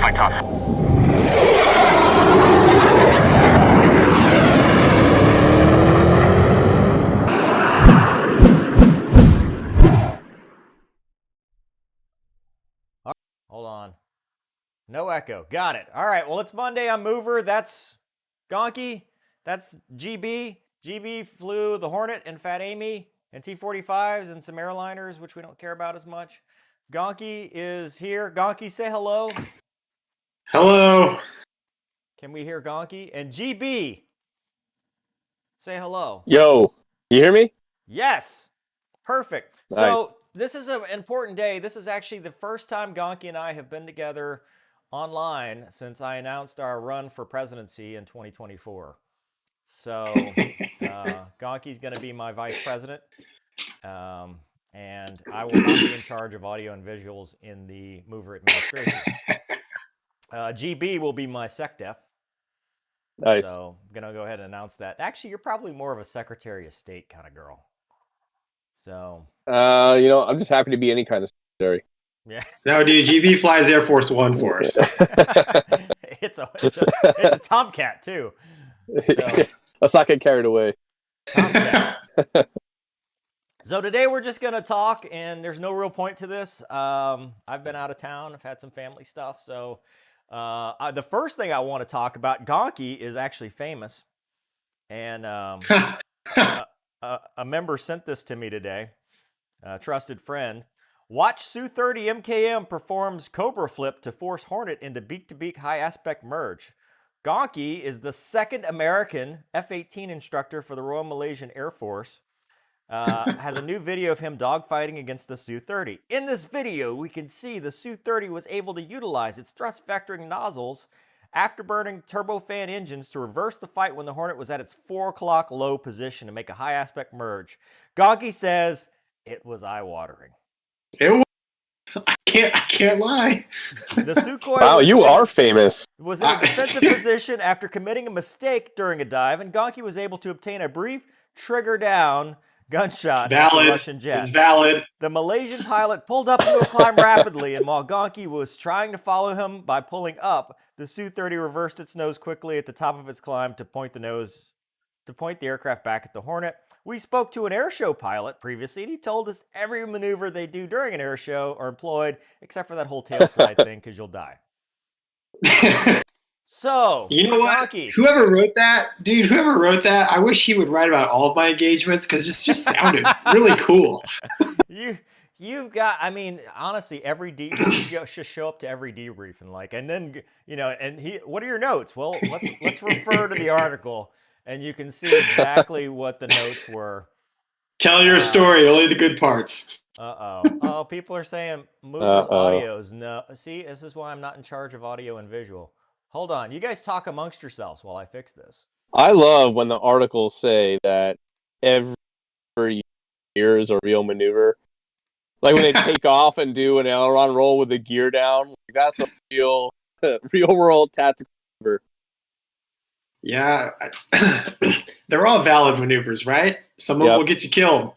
dogfight tough. Hold on. No echo. Got it. All right. Well, it's Monday. I'm Mover. That's Gonky. That's GB. GB flew the Hornet and Fat Amy and T-45s and some airliners, which we don't care about as much. Gonky is here. Gonky, say hello. Hello. Can we hear Gonky? And GB, say hello. Yo, you hear me? Yes. Perfect. Nice. So this is an important day. This is actually the first time Gonky and I have been together online since I announced our run for presidency in 2024. So Gonky's going to be my vice president, and I will not be in charge of audio and visuals in the Mover administration. GB will be my SecDef. Nice. So I'm going to go ahead and announce that. Actually, you're probably more of a Secretary of State kind of girl. So, I'm just happy to be any kind of secretary. yeah. No, dude, GB flies Air Force One for us. it's a Tomcat too. So, Let's not get carried away. Tomcat. So today we're just gonna talk, and there's no real point to this. I've been out of town. I've had some family stuff. So the first thing I want to talk about, Gonky is actually famous, and a member sent this to me today. A trusted friend. Watch Su-30 MKM performs Cobra flip to force Hornet into beak-to-beak high aspect merge. Gonky is the second American F-18 instructor for the Royal Malaysian Air Force. Has a new video of him dogfighting against the Su-30. In this video, we can see the Su-30 was able to utilize its thrust vectoring nozzles afterburning turbofan engines to reverse the fight when the Hornet was at its 4 o'clock low position to make a high aspect merge. Gonky says it was eye-watering. It was, I can't lie. The Sukhoi Wow, you are famous. was in a defensive position after committing a mistake during a dive, and Gonky was able to obtain a brief trigger down gunshot at the Russian jet. It's valid. The Malaysian pilot pulled up into a climb rapidly, and while Gonky was trying to follow him by pulling up, the Su-30 reversed its nose quickly at the top of its climb to point the aircraft back at the Hornet. We spoke to an airshow pilot previously, and he told us every maneuver they do during an airshow are employed, except for that whole tail slide thing, because you'll die. So, you know what? Gonky, Whoever wrote that, I wish he would write about all of my engagements because it just sounded really cool. You've got, I mean, honestly, every debrief, you should show up to every debrief and then, what are your notes? Well, let's refer to the article, and you can see exactly what the notes were. Tell your story, only the good parts. Oh, people are saying Mover's audios. No, see, this is why I'm not in charge of audio and visual. Hold on, you guys talk amongst yourselves while I fix this. I love when the articles say that every year is a real maneuver. Like when they take off and do an aileron roll with the gear down. That's a real world tactical maneuver. Yeah, they're all valid maneuvers, right? Some of them will get you killed.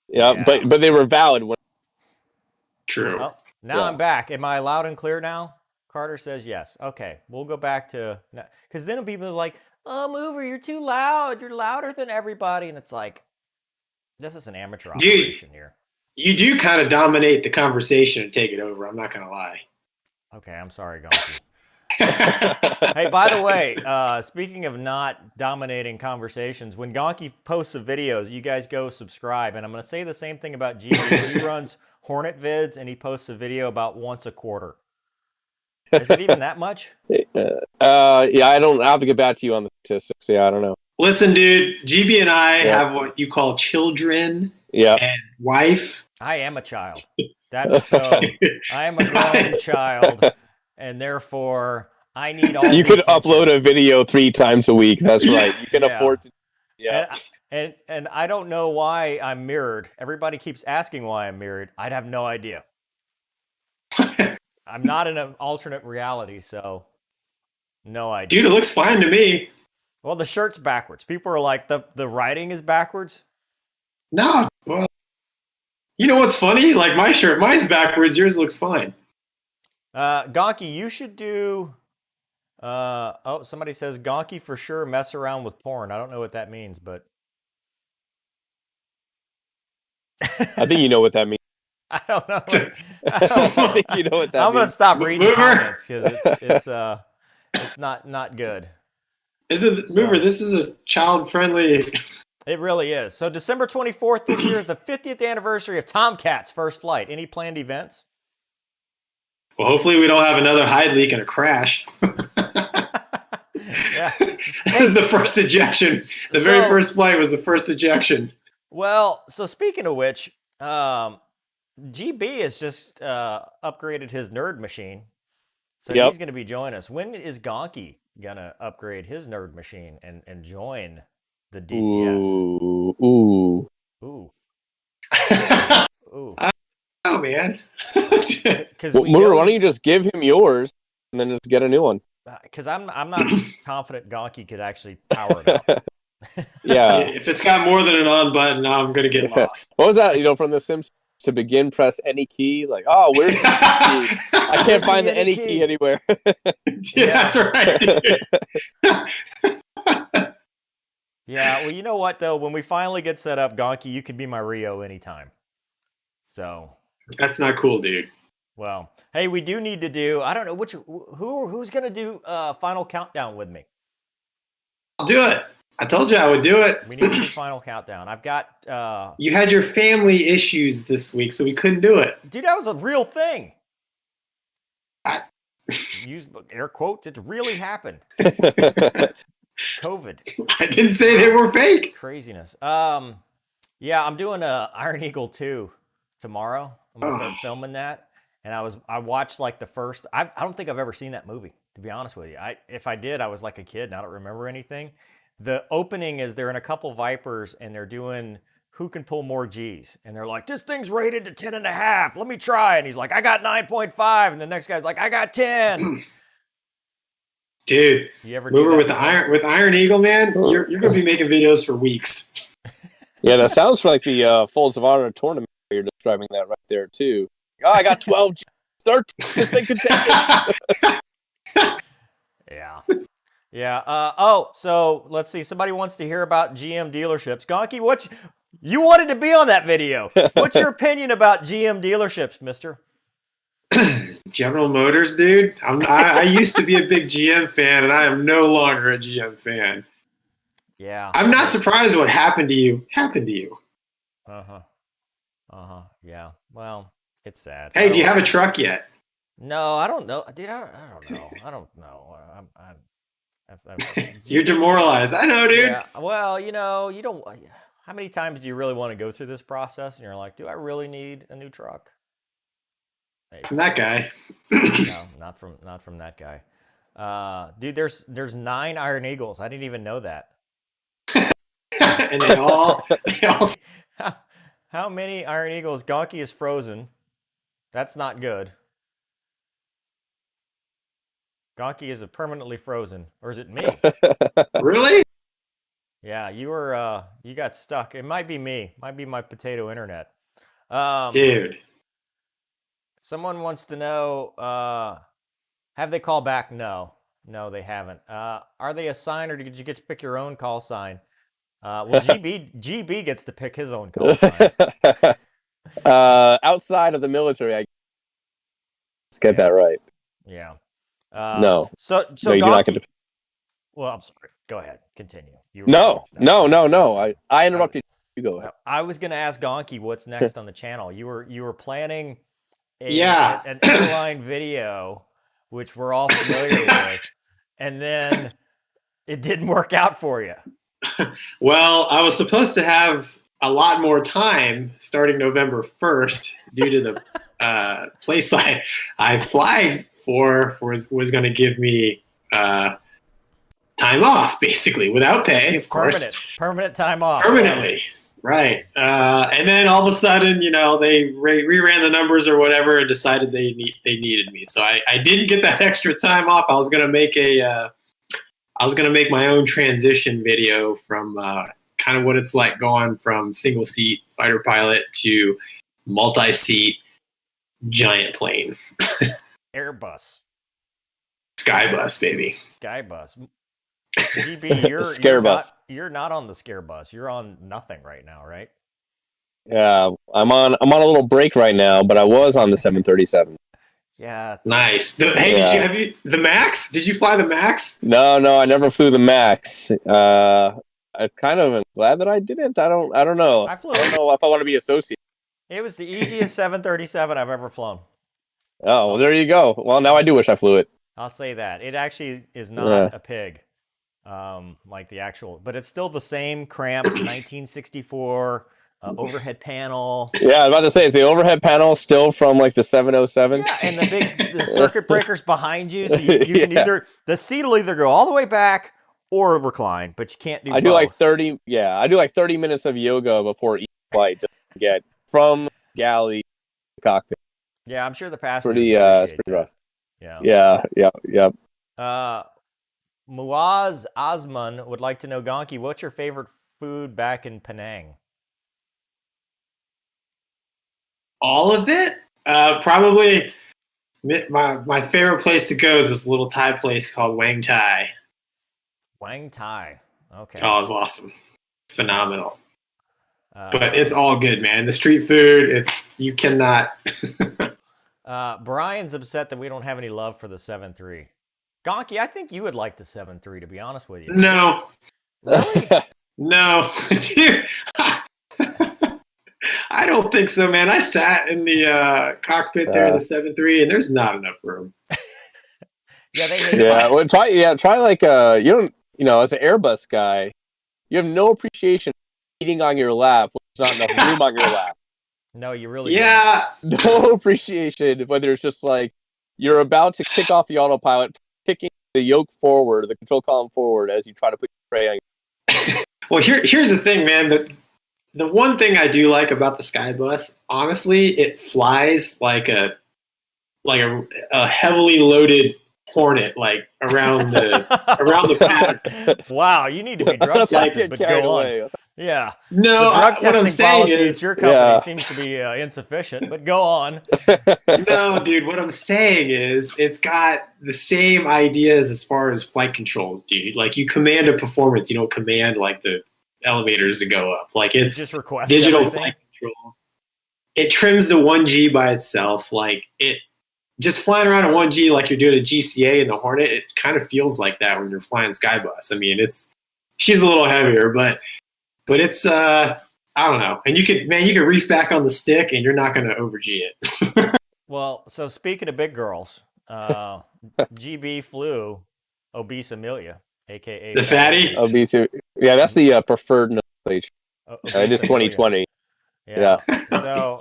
Yeah, but they were valid. True. Well, now I'm back. Am I loud and clear now? Carter says yes. Okay, we'll go back to, because then people are like, "Oh, Mover, you're too loud. You're louder than everybody," and it's like, this is an amateur operation here. You do kind of dominate the conversation and take it over. I'm not gonna lie. Okay, I'm sorry, Gonky. Hey, by the way, speaking of not dominating conversations, when Gonky posts the videos, you guys go subscribe. And I'm going to say the same thing about GB. He runs Hornet Vids, and he posts a video about once a quarter. Is it even that much? Yeah, I have to get back to you on the statistics. Yeah, I don't know. Listen, dude, GB and I have what you call children and wife. I am a child. That's so. I am a grown child. And therefore, I need all. You could upload a video 3 times a week. That's right. You can afford to. Yeah. And I don't know why I'm mirrored. Everybody keeps asking why I'm mirrored. I'd have no idea. I'm not in an alternate reality, so no idea. Dude, it looks fine to me. Well, the shirt's backwards. People are like, the writing is backwards. No, well, you know what's funny? Like my shirt, mine's backwards. Yours looks fine. Gonky, you should do. Oh, somebody says Gonky for sure mess around with porn. I don't know what that means, but I think you know what that means. I don't know. I think you know what that I'm gonna means. stop reading Mover. comments because it's not good. Mover, this is a child-friendly. It really is. So December 24th this year is the 50th anniversary of Tomcat's first flight. Any planned events? Well, hopefully we don't have another hide leak and a crash. Yeah. This is the first ejection. The very first flight was the first ejection. Well, so speaking of which, GB has just upgraded his nerd machine. So he's going to be joining us. When is Gonky going to upgrade his nerd machine and join the DCS? Ooh. Oh, man. Mover, why don't you just give him yours and then just get a new one? Because I'm not confident Gonky could actually power it up. Yeah. If it's got more than an on button, I'm going to get lost. What was that? From The Simpsons, to begin, press any key. Like, oh, where's the key? I can't find the any key anywhere. Yeah, that's right, dude. Yeah, well, you know what, though? When we finally get set up, Gonky, you can be my Rio anytime. So. That's not cool, dude. Well, hey, we do need to do, I don't know, who's going to do Final Countdown with me? I'll do it. I told you I would do it. We need to do Final Countdown. I've got... You had your family issues this week, so we couldn't do it. Dude, that was a real thing. Use air quotes. It really happened. COVID. I didn't say they were fake. Craziness. Yeah, I'm doing Iron Eagle 2 tomorrow. I'm going to start filming that. And I watched like the first... I don't think I've ever seen that movie, to be honest with you. If I did, I was like a kid and I don't remember anything. The opening is they're in a couple Vipers and they're doing who can pull more G's. And they're like, this thing's rated to 10.5. Let me try. And he's like, I got 9.5. And the next guy's like, I got 10. Dude, you ever Mover with Iron Eagle, man, you're going to be making videos for weeks. Yeah, that sounds like the Folds of Honor tournament. You're describing that right there, too. Oh, I got 12 G's. 13. This thing could take it. Yeah. Yeah. So let's see. Somebody wants to hear about GM dealerships. Gonky, you wanted to be on that video. What's your opinion about GM dealerships, mister? General Motors, dude. I used to be a big GM fan, and I am no longer a GM fan. Yeah. I'm not surprised what happened to you. Yeah. Well, it's sad. Hey, do you have a truck yet? No, I don't know. Dude, I don't know. I don't know. You're demoralized. I know, dude. Yeah. Well, you don't. How many times do you really want to go through this process? And you're like, do I really need a new truck? Hey, from that guy. No, not from that guy. Dude, there's 9 Iron Eagles. I didn't even know that. And they all. How many Iron Eagles? Gonky is frozen. That's not good. Gonky is permanently frozen, or is it me? Really? Yeah, you got stuck. It might be me. Might be my potato internet. Dude. Someone wants to know, have they called back? No, they haven't. Are they assigned, or did you get to pick your own call sign? Well, GB gets to pick his own call sign. Outside of the military, let's get that right. Yeah. No. So no, you're not going to. Well, I'm sorry. Go ahead. Continue. No. I interrupted. You go ahead. I was going to ask Gonky what's next on the channel. You were planning an Airline video, which we're all familiar with, and then it didn't work out for you. Well, I was supposed to have a lot more time starting November 1st due to the place I fly for was going to give me time off, basically, without pay, of course. Permanent time off. Permanently, right. And then all of a sudden, they reran the numbers or whatever and decided they needed me. So I didn't get that extra time off. I was going to make my own transition video from kind of what it's like going from single seat fighter pilot to multi-seat giant plane. Airbus? Skybus, baby. Skybus. GB, Scare bus. You're not on the scare bus. You're on nothing right now, right? Yeah, I'm on a little break right now, but I was on the 737. Yeah. Nice. Hey, Yeah. have you the Max? Did you fly the Max? No, I never flew the Max. I kind of am glad that I didn't. I don't know. I flew I don't it. know if I want to be associated. It was the easiest 737 I've ever flown. Oh, well, there you go. Well, now I do wish I flew it. I'll say that. It actually is not a pig, like the actual, but it's still the same cramped 1964 overhead panel. Yeah, I was about to say, is the overhead panel still from like the 707? Yeah, and the circuit breakers behind you, so you can either, the seat will either go all the way back or recline, but you can't do both. I do like 30 minutes of yoga before each flight to get from galley to cockpit. Yeah, I'm sure the passengers It's pretty rough. Yeah. Muaz Osman would like to know, Gonky, what's your favorite food back in Penang? All of it? Probably my favorite place to go is this little Thai place called Wang Thai. Wang Thai. Okay. Oh, it's awesome. Phenomenal. But it's all good, man. The street food, you cannot. Brian's upset that we don't have any love for the 7.3. Gonky, I think you would like the 7.3, to be honest with you. No. Really? No. Dude, I don't think so, man. I sat in the cockpit there in the 7.3, and there's not enough room. Yeah, they hate well, try like you don't, as an Airbus guy, you have no appreciation for eating on your lap when there's not enough room on your lap. No, you really don't. No appreciation whether it's just like you're about to kick off the autopilot, kicking the yoke forward, the control column forward as you try to put your tray on. Well, here's the thing, man. The one thing I do like about the Skybus, honestly, it flies like a heavily loaded Hornet, like around the pattern. Wow, you need to be drug tested, but go on. Yeah. No, what I'm saying is your company seems to be insufficient, but go on. No, dude, what I'm saying is it's got the same ideas as far as flight controls, dude. Like you command a performance, you don't command like the elevators to go up. Like it's just request digital everything. Flight controls. It trims the 1G by itself. Like it just flying around a 1G like you're doing a GCA in the Hornet, it kind of feels like that when you're flying Skybus. I mean, she's a little heavier, but it's I don't know. And you could reef back on the stick and you're not going to over-G it. Well, so speaking of big girls, GB flew Obese Amelia, aka the fatty. Obese, yeah, that's the preferred nomenclature. It is 2020. Yeah. So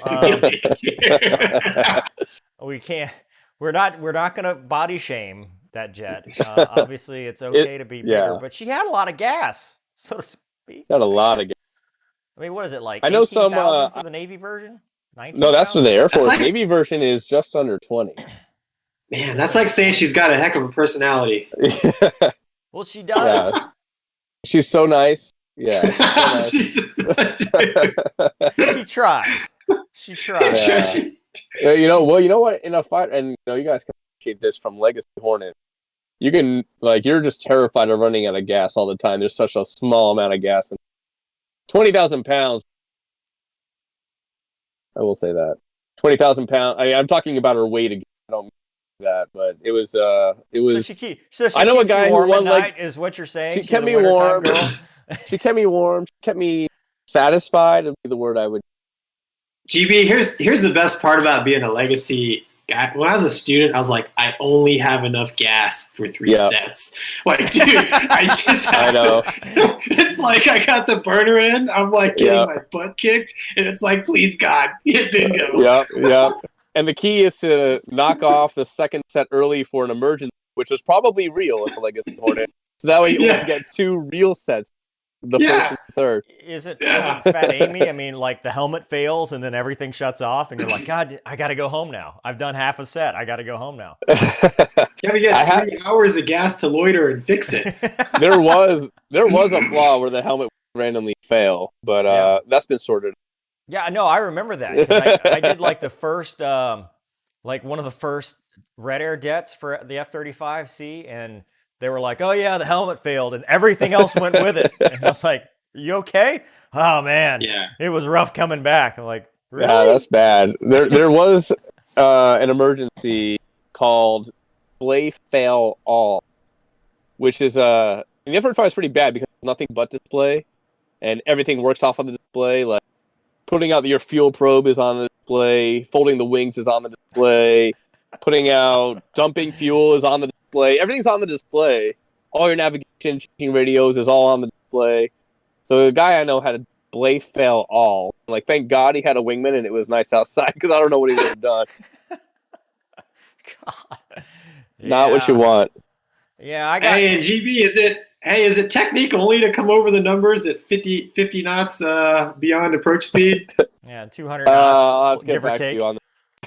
we're not gonna body shame that jet. Obviously, it's okay to be bigger, but she had a lot of gas, so to speak. Got a lot of gas. I mean, what is it like? I know some for the Navy version. 19, no, that's for the Air Force. Like, Navy version is just under 20. Man, that's like saying she's got a heck of a personality. Well, she does. Yeah. She's so nice. Yeah. She's so nice. She tries. She tries. Yeah. You know what? In a fight, and you guys can appreciate this from Legacy Hornet. You can you're just terrified of running out of gas all the time. There's such a small amount of gas. 20,000 pounds. I will say that 20,000 pounds. I'm talking about her weight again. I don't mean that, but it was. So she I know a guy who won is what you're saying. She kept me warm. She kept me warm. She kept me satisfied. Would be the word I would. GB, here's the best part about being a legacy guy. When I was a student, I was like, I only have enough gas for 3 sets. Like, dude, I just have to. It's like I got the burner in. I'm like getting my butt kicked, and it's like, please God, hit bingo. Yeah. And the key is to knock off the second set early for an emergency, which is probably real at the Legacy Hornet. So that way you only get 2 real sets. The first and third. Is it Fat Amy? I mean, like the helmet fails and then everything shuts off, and you're like, God, I got to go home now. I've done half a set. I got to go home now. Yeah, we get 3 hours of gas to loiter and fix it. There was a flaw where the helmet would randomly fail, but that's been sorted. Yeah, no, I remember that. I did like the first, one of the first red air jets for the F-35C, and they were like, "Oh yeah, the helmet failed, and everything else went with it." And I was like, "You okay?" "Oh man, Yeah. it was rough coming back." I'm like, "Really?" Yeah, that's bad. There was an emergency called display fail all, which is the F-35 is pretty bad because it's nothing but display, and everything works off of the display. Like putting out your fuel probe is on the display, folding the wings is on the display, putting out dumping fuel is on the display. Everything's on the display. All your navigation, changing radios is all on the display. So the guy I know had a display fail all. Like, thank God he had a wingman and it was nice outside because I don't know what he would have done. God. Not what you want. Yeah, I got. Hey, and GB, is it technique only to come over the numbers at 50 knots beyond approach speed? Yeah, 200 knots, Let's get give or back to take. you on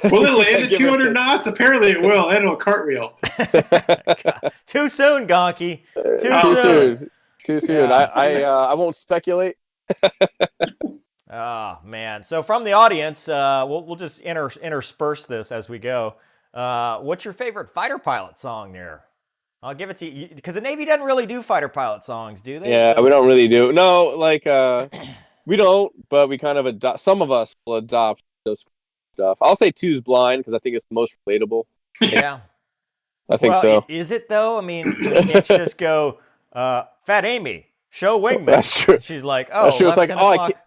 Will it land at Give or 200 take. knots? Apparently it will. And it'll cartwheel. Too soon, Gonky. Too Oh, soon. Too soon. Yeah. I won't speculate. Oh man! So from the audience, we'll just intersperse this as we go. What's your favorite fighter pilot song there? I'll give it to you because the Navy doesn't really do fighter pilot songs, do they? Yeah, So- we don't really do. No, like we don't, but we kind of adopt. Some of us will adopt those stuff. I'll say Two's Blind because I think it's the most relatable. Yeah. I think Well, so. Is it though? I mean, you can't just go, Fat Amy, show wingman. That's true. She's like, oh, That's true. It's left like, 10 oh, I o'clock. can't.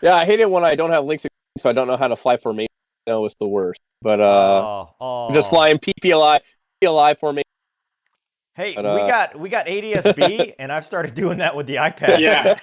Yeah, I hate it when I don't have links, so I don't know how to fly formation. No, it's the worst. But just flying PPLI formation. Hey, But, we got ADSB, and I've started doing that with the iPad. Yeah.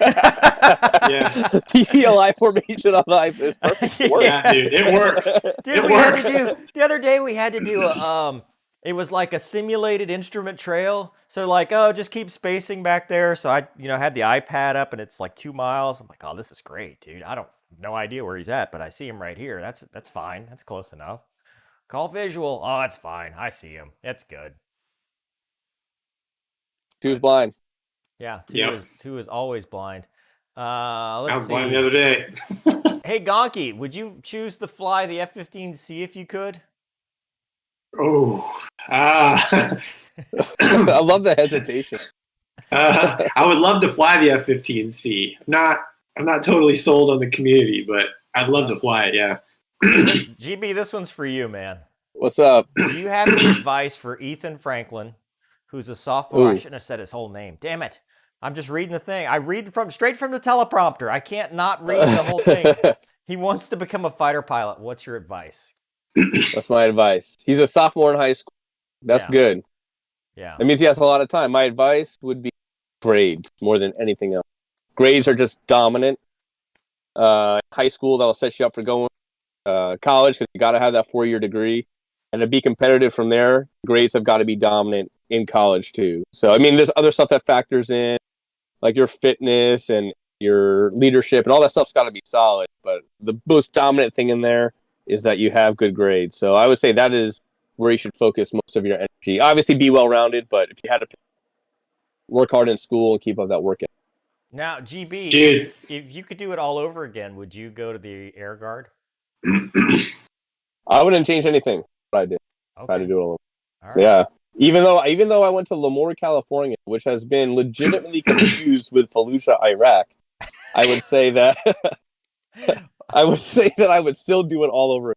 Yes. PPLI formation on the iPad is perfect. It works. Yeah, dude. It works. Dude, It we had works. to do the other day. We had to do a it was like a simulated instrument trail. So like, oh, just keep spacing back there. So I, had the iPad up, and it's like 2 miles. I'm like, oh, this is great, dude. I don't no idea where he's at, but I see him right here. That's fine. That's close enough. Call visual. Oh, that's fine. I see him. That's good. Two's Blind. Yeah, Yep. two is always blind. I Let's was see. blind the other day. Hey, Gonky, would you choose to fly the F-15C if you could? Oh. I love the hesitation. I would love to fly the F-15C. I'm not totally sold on the community, but I'd love to fly it, yeah. GB, this one's for you, man. What's up? Do you have any advice for Ethan Franklin, who's a sophomore? I Ooh. shouldn't have said his whole name. Damn it. I'm just reading the thing. I read straight from the teleprompter. I can't not read the whole thing. He wants to become a fighter pilot. What's your advice? That's my advice. He's a sophomore in high school. That's Yeah. good. Yeah. That means he has a lot of time. My advice would be grades more than anything else. Grades are just dominant. High school, that'll set you up for going college because you got to have that 4-year degree. And to be competitive from there, grades have got to be dominant in college too. So, I mean, there's other stuff that factors in, like your fitness and your leadership and all that stuff's got to be solid. But the most dominant thing in there is that you have good grades. So I would say that is where you should focus most of your energy. Obviously, be well-rounded, but if you had to work hard in school and keep up that work ethic. Now, GB, Dude. if you could do it all over again, would you go to the Air Guard? I wouldn't change anything. What I did. Try to Okay. do it all over. All right. Yeah. Even though I went to Lemoore, California, which has been legitimately confused with Fallujah, Iraq, I would say that I would still do it all over.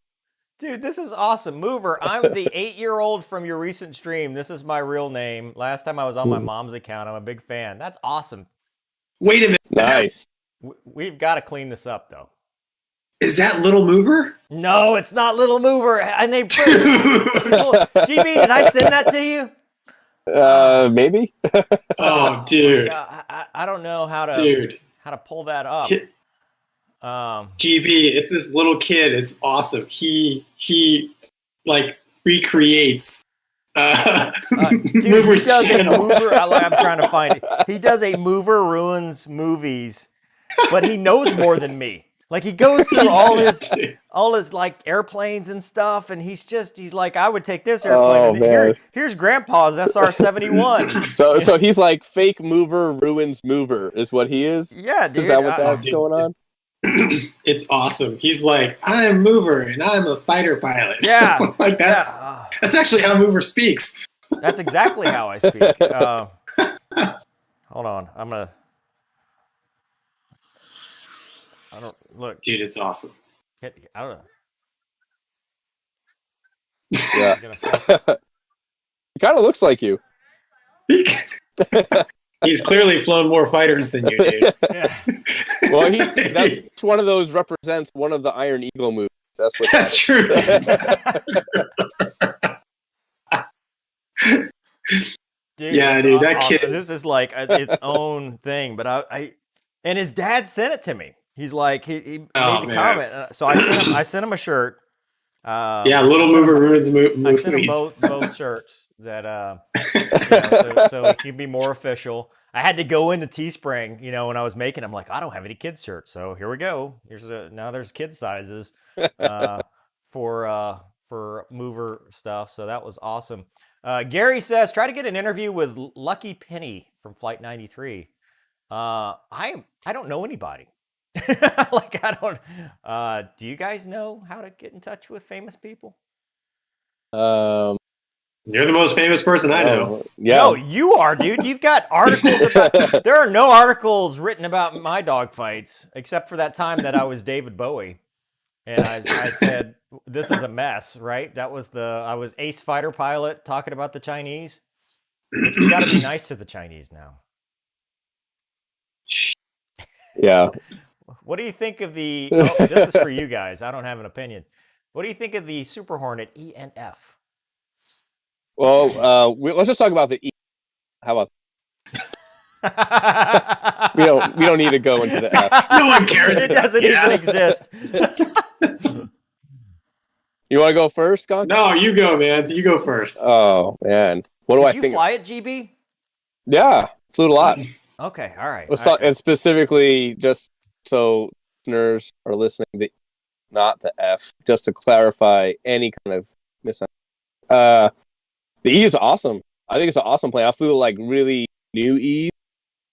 Dude, this is awesome. Mover, I'm the 8-year-old from your recent stream. This is my real name. Last time I was on my mom's account. I'm a big fan. That's awesome. Wait a minute. Nice. We've got to clean this up, though. Is that Little Mover? No, it's not Little Mover. And they put Oh, GB, did I send that to you? Maybe. dude. I don't know how to Dude. pull that up. GB, it's this little kid. It's awesome. He like recreates Dude, he Mover's does a channel. Mover. I'm trying to find it. He does a Mover ruins movies, but he knows more than me. Like he goes through all his like airplanes and stuff, and he's like, I would take this airplane. Oh, and then man. here's Grandpa's SR-71. So he's like fake mover ruins mover is what he is. Yeah, dude. Is that what that's going on? It's awesome. He's like, I'm Mover and I'm a fighter pilot. Yeah. Like that's actually how Mover speaks. That's exactly how I speak. Hold on. I don't look. Dude, it's awesome. I don't know. Yeah. It kind of looks like you. He's clearly flown more fighters than you, dude. Yeah. Well, that's one of those represents one of the Iron Eagle movies. That's what. That's true. Dude, Yeah, dude, that awesome. kid. This is like its own thing. But I and his dad sent it to me. He's like he made the comment. So I sent him a shirt. Yeah, Little Mover ruins movies. I sent him both shirts that so it can be more official. I had to go into Teespring, when I was making. I'm like, I don't have any kids shirts, so here we go. Now there's kid sizes for Mover stuff. So that was awesome. Gary says, try to get an interview with Lucky Penny from Flight 93. I don't know anybody. Like I don't. Do you guys know how to get in touch with famous people? You're the most famous person I know. Yeah. No, you are, dude. You've got articles about. There are no articles written about my dogfights except for that time that I was David Bowie, and I said this is a mess, right? I was ace fighter pilot talking about the Chinese. But you got to be nice to the Chinese now. Yeah. What do you think of the? Oh, this is for you guys. I don't have an opinion. What do you think of the Super Hornet ENF? Well, let's just talk about the E. How about? We don't need to go into the F. No one cares. It doesn't even exist. You want to go first, Gonky? No, you go, man. You go first. Oh man, what do I Did think? you fly it, GB? Yeah, flew it a lot. Okay, all right. Let's talk, and specifically, just so listeners are listening, not the F, just to clarify any kind of misunderstanding. The E is awesome. I think it's an awesome plane. I flew like really new E,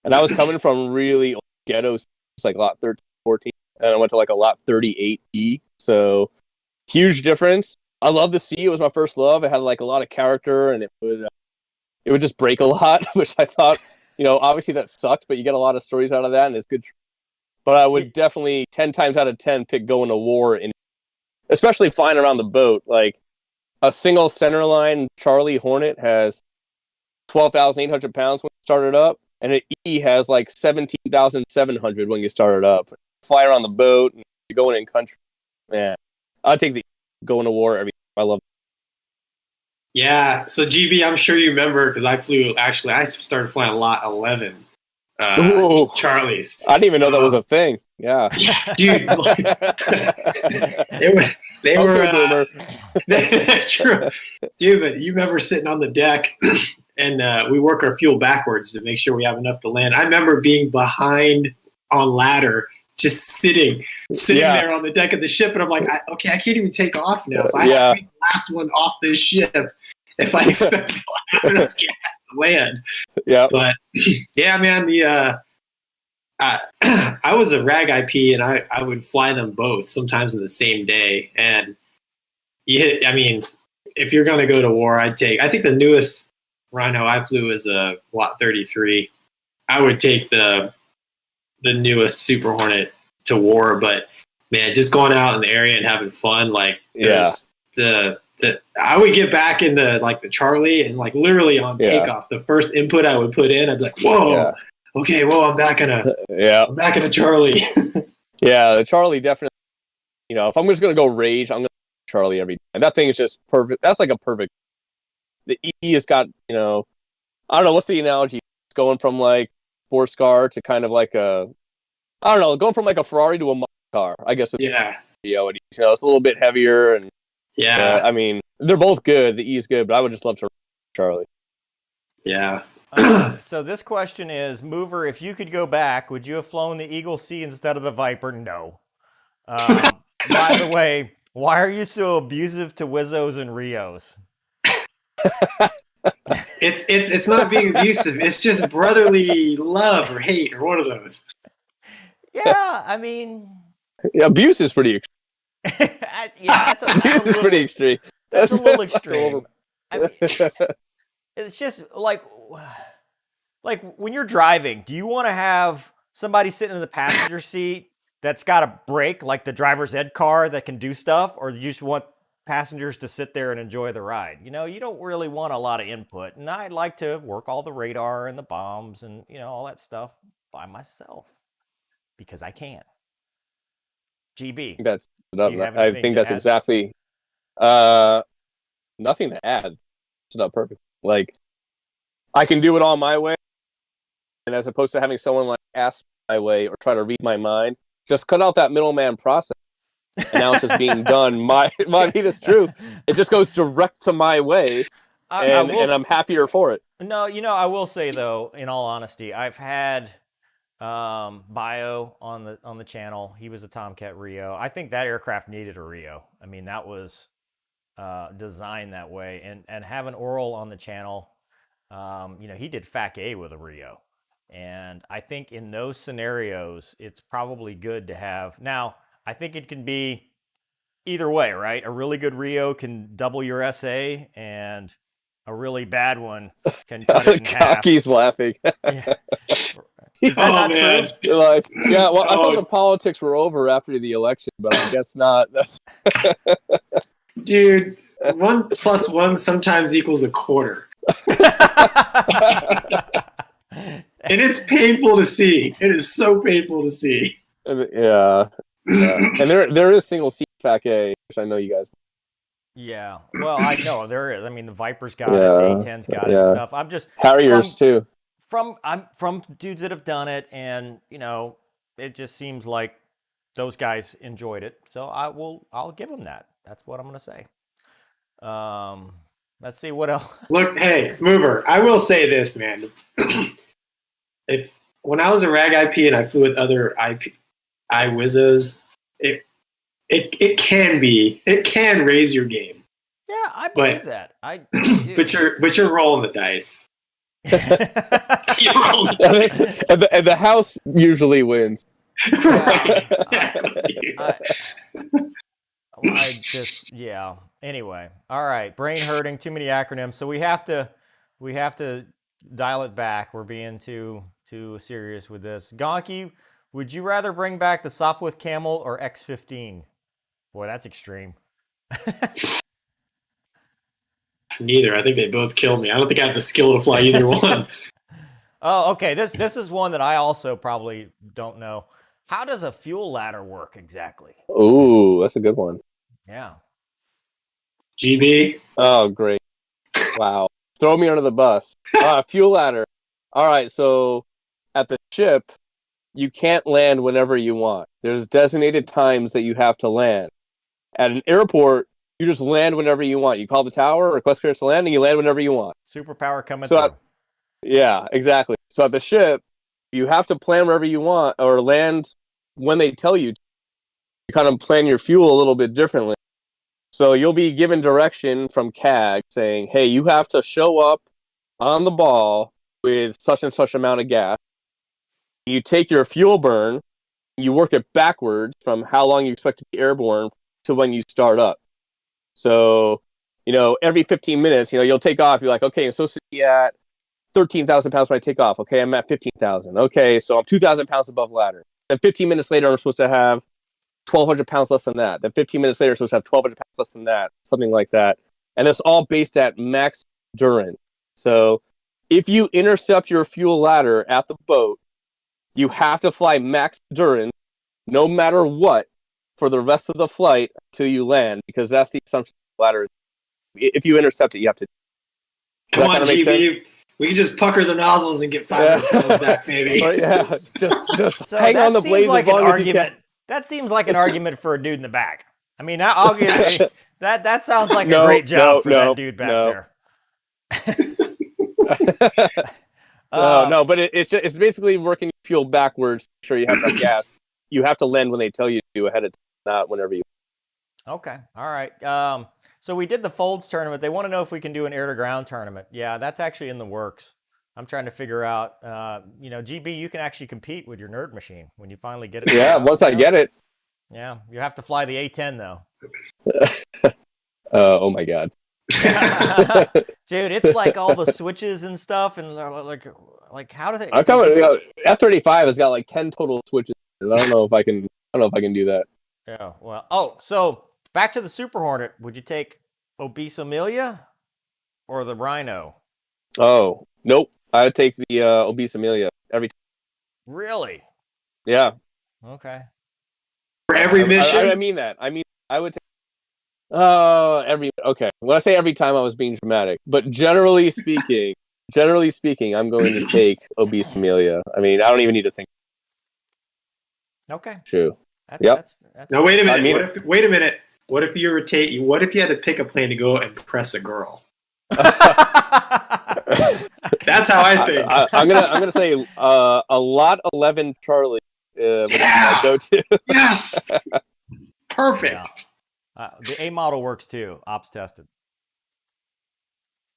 and I was coming from really old ghetto, like lot 13, 14, and I went to like a lot 38 E. So huge difference. I love the C. It was my first love. It had like a lot of character, and it would just break a lot, which I thought, obviously that sucked, but you get a lot of stories out of that, and it's good. But I would definitely 10 times out of 10 pick going to war, especially flying around the boat. Like a single centerline Charlie Hornet has 12,800 pounds when you start it up, and an E has like 17,700 when you start it up. Fly around the boat, and you're going in country. Man, I'd take the going to war every time. I love it. Yeah, so GB, I'm sure you remember because I started flying lot 11. Charlie's. I didn't even know that was a thing. Yeah. Yeah, dude. They were true. Dude, but you remember sitting on the deck and we work our fuel backwards to make sure we have enough to land. I remember being behind on ladder, just sitting there on the deck of the ship, and I'm like, I can't even take off now. So I have to be the last one off this ship if I expect to have enough gas to land. Yeah. But yeah, man, I was a rag IP, and I would fly them both sometimes in the same day. And if you're gonna go to war, I think the newest Rhino I flew is a Lot 33. I would take the newest Super Hornet to war, but man, just going out in the area and having fun, like I would get back into like the Charlie, and like literally on takeoff, the first input I would put in, I'd be like, whoa, okay, whoa, I'm back in a Charlie. Yeah, the Charlie definitely. If I'm just gonna go rage, I'm gonna Charlie every time. And that thing is just perfect. That's like a perfect. The E has got, I don't know what's the analogy. It's going from like sports car to kind of like going from like a Ferrari to a muscle car, I guess. Yeah. It's a little bit heavier, and they're both good. The E is good, but I would just love to Charlie. Yeah. So this question is, Mover, if you could go back, would you have flown the Eagle C instead of the Viper? No. By the way, why are you so abusive to Wizzos and Rios? It's not being abusive. It's just brotherly love or hate or one of those. Yeah, I mean, Yeah, abuse is pretty extreme. Yeah, Abuse is pretty extreme. That's a little like a little- extreme. I mean, it's just like when you're driving, do you want to have somebody sitting in the passenger seat that's got a brake, like the driver's ed car that can do stuff, or do you just want passengers to sit there and enjoy the ride? You know, you don't really want a lot of input, and I'd like to work all the radar and the bombs and all that stuff by myself because I can. GB, That's do you have I anything think to that's add? exactly nothing to add. It's not perfect. Like I can do it all my way, and as opposed to having someone like ask my way or try to read my mind, just cut out that middleman process. And now it's just being done. I mean, it's true. It just goes direct to my way, and I'm happier for it. No, I will say though, in all honesty, I've had Bio on the channel. He was a Tomcat Rio. I think that aircraft needed a Rio. I mean, that was designed that way. And having Oral on the channel, he did FAC A with a Rio. And I think in those scenarios, it's probably good to have. Now, I think it can be either way, right? A really good Rio can double your SA, and a really bad one can cut it in half. Gonky's laughing. Yeah. Is that not man. true? You're like, yeah, well, I thought the politics were over after the election, but I guess not. That's Dude, 1 + 1 sometimes equals a quarter. And it's painful to see. It is so painful to see. yeah. And there is single seat FAC A, which I know you guys. Yeah. Well, I know there is. I mean, the Viper's got it, Yeah, the A10's got it and stuff. I'm just Harriers too. I'm from dudes that have done it, and it just seems like those guys enjoyed it. So I'll give them that. That's what I'm gonna say. Let's see what else. Look, hey, Mover, I will say this, man. When I was a RAG IP and I flew with other iWizzos, it can raise your game. Yeah, I believe that. But you're rolling the dice. You're rolling the dice. And the house usually wins. Right, exactly. I just Anyway, all right. Brain hurting. Too many acronyms. So we have to dial it back. We're being too serious with this. Gonky, would you rather bring back the Sopwith Camel or X-15? Boy, that's extreme. Neither. I think they both killed me. I don't think I have the skill to fly either one. Oh, okay. This is one that I also probably don't know. How does a fuel ladder work exactly? Ooh, that's a good one. Yeah. GB? Oh, great. Wow. Throw me under the bus. Fuel ladder. All right, so at the ship, you can't land whenever you want. There's designated times that you have to land. At an airport, you just land whenever you want. You call the tower, request clearance to land, and you land whenever you want. Superpower coming through. Yeah, exactly. So at the ship, you have to plan wherever you want or land when they tell you. You kind of plan your fuel a little bit differently. So you'll be given direction from CAG saying, hey, you have to show up on the ball with such and such amount of gas. You take your fuel burn, you work it backwards from how long you expect to be airborne to when you start up. So, every 15 minutes, you'll take off. You're like, okay, I'm supposed to be at 13,000 pounds when I take off. Okay, I'm at 15,000. Okay, so I'm 2,000 pounds above ladder. Then 15 minutes later, I'm supposed to have 1,200 pounds less than that. Then 15 minutes later, I'm supposed to have 1,200 pounds less than that. Something like that. And it's all based at max endurance. So if you intercept your fuel ladder at the boat, you have to fly max endurance no matter what for the rest of the flight until you land, because that's the assumption of the ladder. If you intercept it, you have to. Come on, GB. We can just pucker the nozzles and get 500 pounds back, baby. Yeah, just so hang on the blades like as long as you can. That seems like an argument for a dude in the back. I mean, I'll get that sounds like a great job for that dude back there. No, but it's basically working fuel backwards. Make sure you have enough gas. You have to land when they tell you to ahead of time, not whenever you. Okay, all right. So we did the Folds tournament. They want to know if we can do an air-to-ground tournament. Yeah, that's actually in the works. I'm trying to figure out, GB, you can actually compete with your nerd machine when you finally get it. Yeah, once I get it. Yeah, you have to fly the A-10 though. Oh my god. Dude, it's like all the switches and stuff, and like how do they? I'm coming. F-35 has got like 10 total switches. I don't know if I can. I don't know if I can do that. Yeah. Well. Oh, so back to the Super Hornet. Would you take Obese Amelia or the Rhino? Oh nope. I would take the Obese Amelia every time. Really? Yeah. Okay. For every mission? I mean that. I mean, I would take. Okay. When I say every time, I was being dramatic, but generally speaking, I'm going to take Obese Amelia. I mean, I don't even need to think. Okay. True. Yep. Now wait a minute. I mean, Wait a minute. What if you had to pick a plane to go and press a girl? That's how I think. I'm gonna say a lot 11 Charlie. Yeah. Go to. Yes. Perfect. Yeah. The A model works too. Ops tested.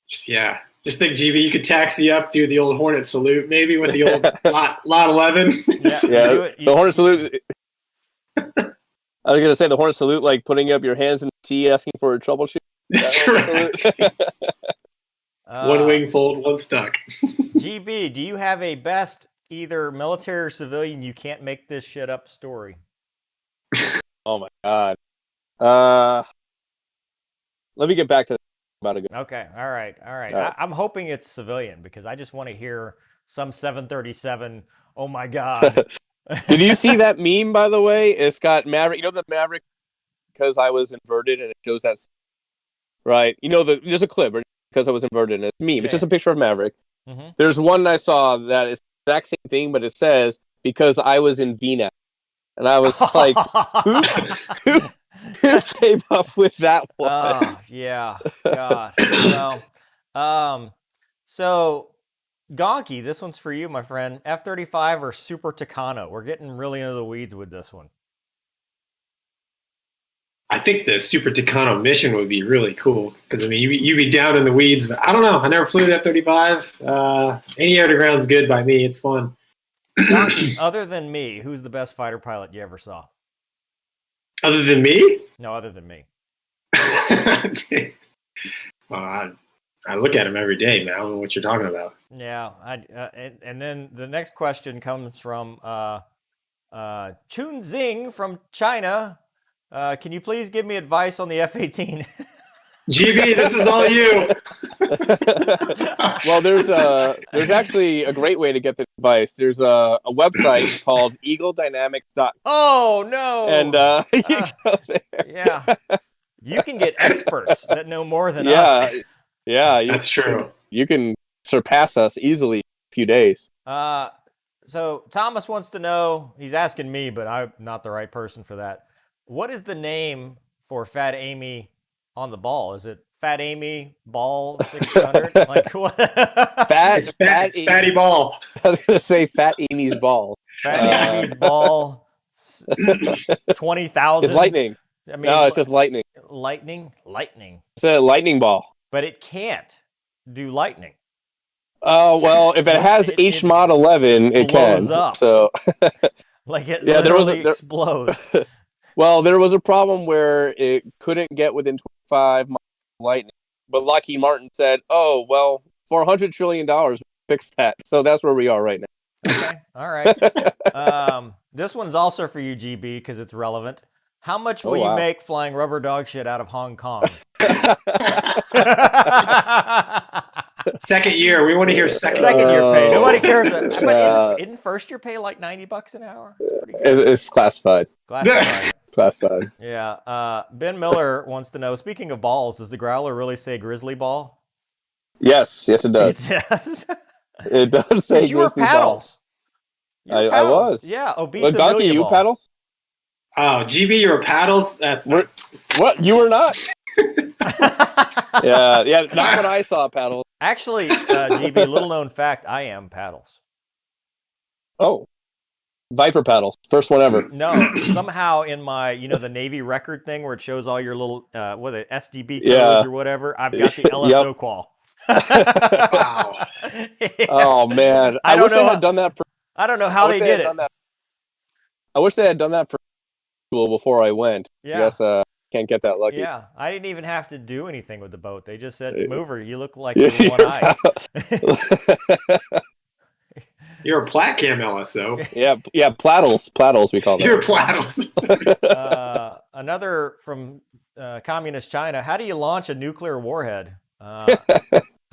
Just think, GB, you could taxi up, do the old Hornet salute, maybe with the old lot 11. Yeah, the Hornet salute. I was gonna say the Hornet salute, like putting up your hands in the T, asking for a troubleshoot. That's correct. One wing fold, one stuck. GB, do you have a best either military or civilian you can't make this shit up story? Oh my god. Let me get back to that about a good. Okay, all right. I'm hoping it's civilian because I just want to hear some 737. Oh my god! Did you see that meme, by the way? It's got Maverick. You know the Maverick because I was inverted, and it shows that. Right. You know there's a clip because I was inverted, and it's a meme. It's just a picture of Maverick. Mm-hmm. There's one I saw that is the exact same thing, but it says because I was in VNAP, and I was like, who came up with that one? Oh, yeah. God. Well, so Gonky, this one's for you, my friend. F-35 or Super Tucano? We're getting really into the weeds with this one. I think the Super Tucano mission would be really cool because, I mean, you'd be down in the weeds, but I don't know. I never flew the F-35. Any air to ground's good by me. It's fun. Gonky, other than me, who's the best fighter pilot you ever saw? Other than me? No, other than me. Well, I look at him every day, man. I don't know what you're talking about. Yeah, and then the next question comes from Chun Zing from China. Can you please give me advice on the F-18? GB, this is all you. Well, there's actually a great way to get the advice. There's a website called eagledynamics.com. Oh no! And you go there. Yeah, you can get experts that know more than us. Yeah, that's true. You can surpass us easily in a few days. So Thomas wants to know. He's asking me, but I'm not the right person for that. What is the name for Fat Amy on the ball? Is it Fat Amy Ball 600? Like what? It's Fatty Ball. I was gonna say Fat Amy's Ball. Fat Amy's Ball 20,000. It's lightning. I mean, no, it's just lightning. Lightning. It's a lightning ball. But it can't do lightning. Oh well, if it has H mod 11, it can. Up. So like it literally explodes. Well, there was a problem where it couldn't get within 25 miles of lightning, but Lockheed Martin said, "Oh well, for $100 trillion, we fixed that." So that's where we are right now. Okay, all right. This one's also for you, GB, because it's relevant. How much will you make flying rubber dog shit out of Hong Kong? Second year. We want to hear second year pay. Nobody cares. Isn't first year pay like $90 an hour? It's classified. Classified. Yeah. Ben Miller wants to know, speaking of balls, does the growler really say grizzly ball? Yes, it does. It does. It does say grizzly paddles. ball. I was. Yeah, obese. Gonky, you paddles? Oh, GB, you were paddles? What? You were not? yeah, not when I saw paddles. Actually, GB, little known fact, I am paddles. Oh. Viper paddles. First one ever. No, somehow in my, the Navy record thing where it shows all your little, SDB codes or whatever, I've got the LSO qual. Wow. Yeah. Oh, man. I wish they had done that for... I don't know how they did it. I wish they had done that for school before I went. Yeah. I guess can't get that lucky. Yeah, I didn't even have to do anything with the boat. They just said, "Mover, you look like Yeah, you're one eye." You're a plat cam LSO. yeah, plattles we call them. You're plattles. Another from communist China. How do you launch a nuclear warhead? I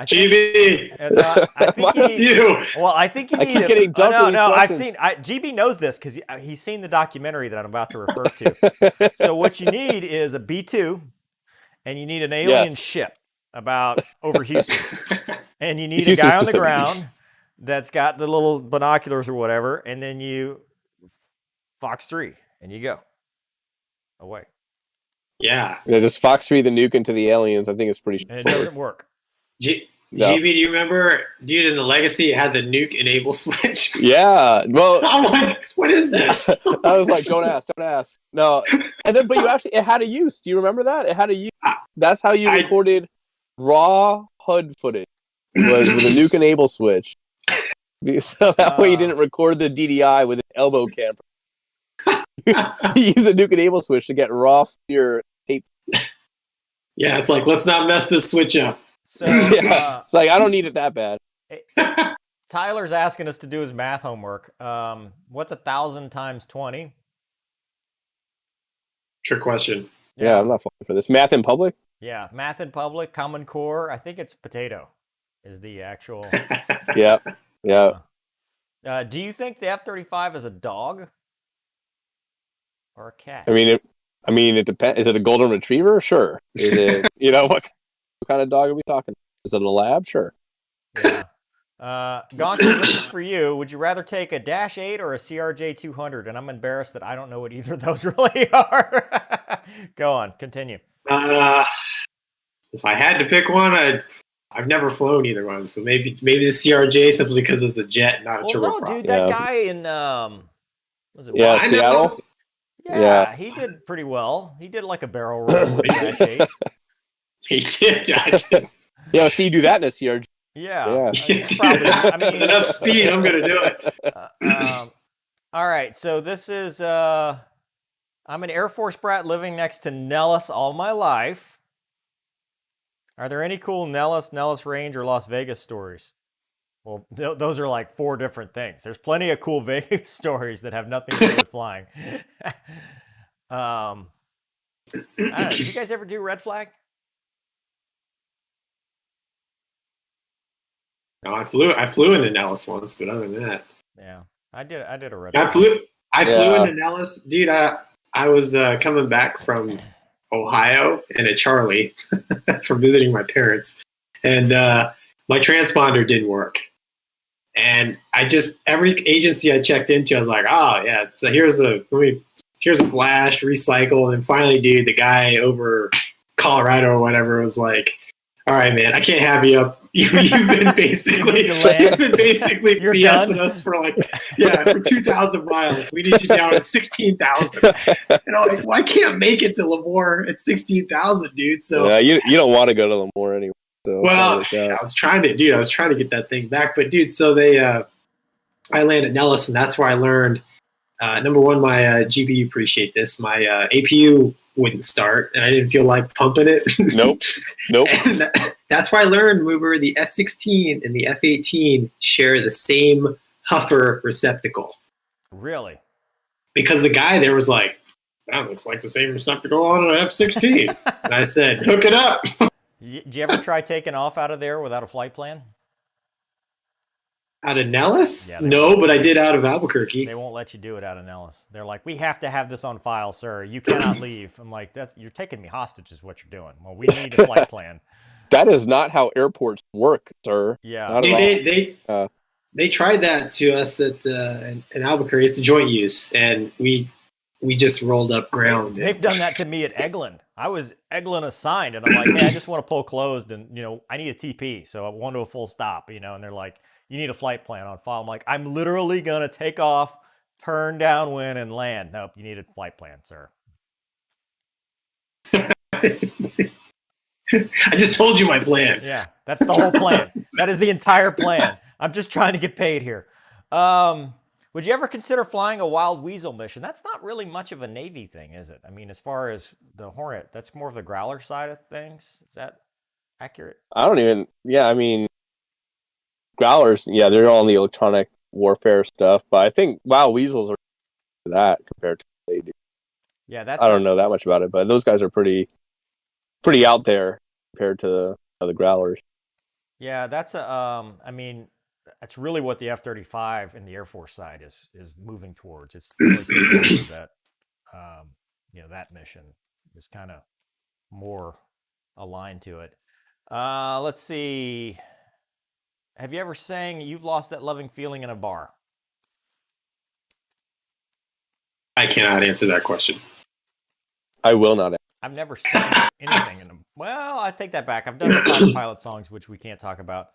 think, GB, I think that's you. Well, I think you I need keep getting dumped with these I've questions. seen. GB knows this because he's seen the documentary that I'm about to refer to. So what you need is a B-2, and you need an alien ship about over Houston, and you need a guy on the ground that's got the little binoculars or whatever, and then you Fox 3, and you go away. Yeah. Just Fox 3 the nuke into the aliens. I think it's pretty. And it doesn't work. GB, do you remember, dude, in the Legacy, it had the nuke enable switch? Yeah. Well, I'm like, what is this? I was like, don't ask. No. And then, but it had a use. Do you remember that? It had a use. That's how you recorded raw HUD footage, was with a nuke enable switch. So that way you didn't record the DDI with an elbow cam. You use the nuke enable switch to get raw your tape. Yeah, it's like, let's not mess this switch up. So it's like, I don't need it that bad. Tyler's asking us to do his math homework. What's 1,000 times 20? Trick question. Yeah, I'm not falling for this. Math in public? Yeah, math in public, Common Core. I think it's potato is the actual. Yeah. Do you think the F-35 is a dog or a cat? I mean, it depends. Is it a golden retriever? Sure. Is it, what kind of dog are we talking? Is it a lab? Sure. Yeah. Gonky, this is for you. Would you rather take a Dash 8 or a CRJ 200? And I'm embarrassed that I don't know what either of those really are. Go on, continue. If I had to pick one, I've never flown either one, so maybe the CRJ simply because it's a jet, not a turboprop. No, dude, that guy in was it Seattle? Yeah, he did pretty well. He did like a barrel roll with a Dash 8. He did. Yeah, see you do that in a CRJ. Yeah. Probably. Enough speed, I'm gonna do it. All right, so this is I'm an Air Force brat living next to Nellis all my life. Are there any cool Nellis Range, or Las Vegas stories? Well, those are like 4 different things. There's plenty of cool Vegas stories that have nothing to do with flying. I don't know. Did you guys ever do red flag? No, I flew into Nellis once, but other than that, yeah, I did a red flag. I flew into Nellis, dude. I was coming back from Ohio in a Charlie from visiting my parents, and my transponder didn't work. And every agency I checked into, I was like, oh yeah, so here's a flash, recycle, and then finally, dude, the guy over Colorado or whatever was like, all right, man, I can't have you up. You've been basically BSing us for for 2,000 miles. We need you down at 16,000. And I'm like, well, I can't make it to Lemoore at 16,000, dude. So you don't want to go to Lemoore anyway. So well, I was trying to get that thing back, but dude, so I landed at Nellis, and that's where I learned. Number one, my GPU, appreciate this. My APU wouldn't start, and I didn't feel like pumping it. Nope. And that's where I learned, Mover, the F-16 and the F-18 share the same huffer receptacle. Really? Because the guy there was like, that looks like the same receptacle on an F-16. And I said, hook it up. Did you ever try taking off out of there without a flight plan? Out of Nellis? Yeah, no, but I did out of Albuquerque. They won't let you do it out of Nellis. They're like, we have to have this on file, sir. You cannot leave. I'm like, you're taking me hostage is what you're doing. Well, we need a flight plan. That is not how airports work, sir. Yeah. Dude, they tried that to us in Albuquerque. It's a joint use, and we just rolled up ground. They've done that to me at Eglin. I was Eglin assigned, and I'm like, hey, I just want to pull closed, and I need a TP, so I want to a full stop, and they're like, you need a flight plan on file. I'm like, I'm literally gonna take off, turn downwind, and land. Nope, you need a flight plan, sir. I just told you my plan. Yeah, that's the whole plan. That is the entire plan. I'm just trying to get paid here. Would you ever consider flying a wild weasel mission? That's not really much of a Navy thing, is it? I mean, as far as the Hornet, that's more of the Growler side of things. Is that accurate? I don't even. Yeah, I mean, Growlers. Yeah, they're all in the electronic warfare stuff, but I think weasels are that compared to what they do. Yeah, that's. I don't know that much about it, but those guys are pretty out there compared to the Growlers. Yeah, that's a. I mean, that's really what the F-35 and the Air Force side is moving towards. It's really taking over that, that mission is kind of more aligned to it. Let's see. Have you ever sang "You've Lost That Loving Feeling" in a bar? I cannot answer that question. I will not. I've never sang anything in them. Well, I take that back. I've done the fighter pilot songs, which we can't talk about,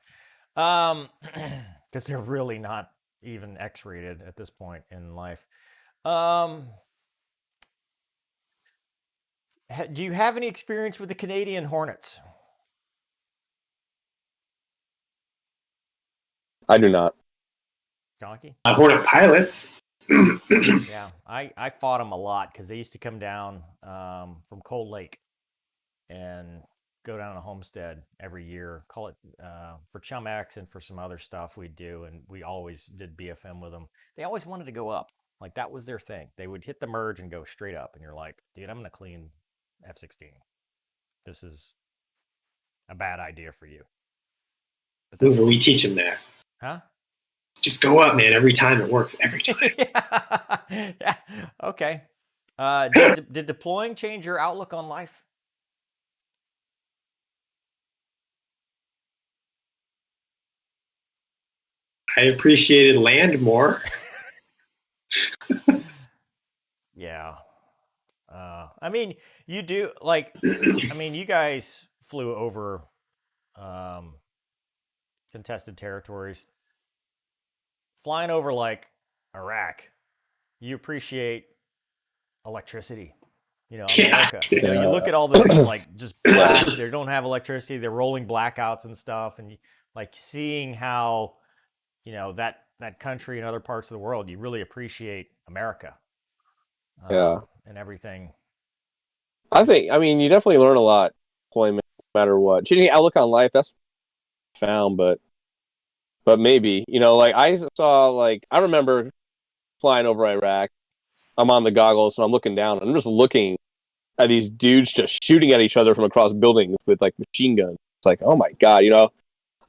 because they're really not even X-rated at this point in life. Do you have any experience with the Canadian Hornets? I do not. Gonky? Hornet pilots. Yeah, I fought them a lot because they used to come down from Cold Lake and go down to Homestead every year. Call it for Chum X and for some other stuff we do, and we always did BFM with them. They always wanted to go up. Like, that was their thing. They would hit the merge and go straight up, and you're like, dude, I'm going to clean F-16. This is a bad idea for you. But We teach them that. Huh? Just go up, man. Every time it works. Every time. Yeah. Okay. Did deploying change your outlook on life? I appreciated land more. Yeah. I mean, you do, like, I mean, you guys flew over contested territories. Flying over, like, Iraq, you appreciate electricity. America. Yeah. You look at all the, like, just black, they don't have electricity, they're rolling blackouts and stuff, and like seeing how, that country and other parts of the world, you really appreciate America. And everything. I mean, you definitely learn a lot deployment, no matter what. Changing outlook on life, that's found, but maybe, like I saw, like, I remember flying over Iraq. I'm on the goggles and I'm looking down and I'm just looking at these dudes just shooting at each other from across buildings with, like, machine guns. It's like, oh my God,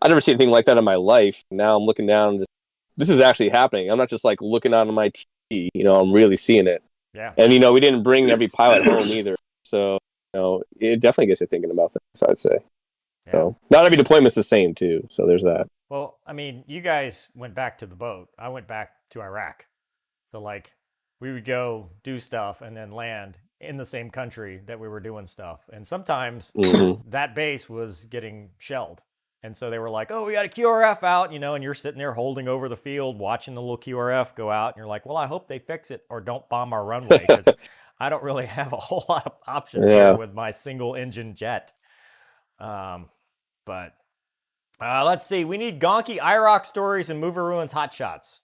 I've never seen anything like that in my life. Now I'm looking down and this is actually happening. I'm not just, like, looking onto my TV, I'm really seeing it. Yeah. And, we didn't bring every pilot home either. So, it definitely gets you thinking about things, I'd say. Yeah. So, not every deployment's the same, too. So there's that. Well, I mean, you guys went back to the boat. I went back to Iraq. So, like, we would go do stuff and then land in the same country that we were doing stuff. And sometimes that base was getting shelled. And so they were like, oh, we got a QRF out, and you're sitting there holding over the field, watching the little QRF go out. And you're like, well, I hope they fix it or don't bomb our runway, because I don't really have a whole lot of options here with my single engine jet. But let's see. We need Gonky IROC stories and Mover Ruins hot shots.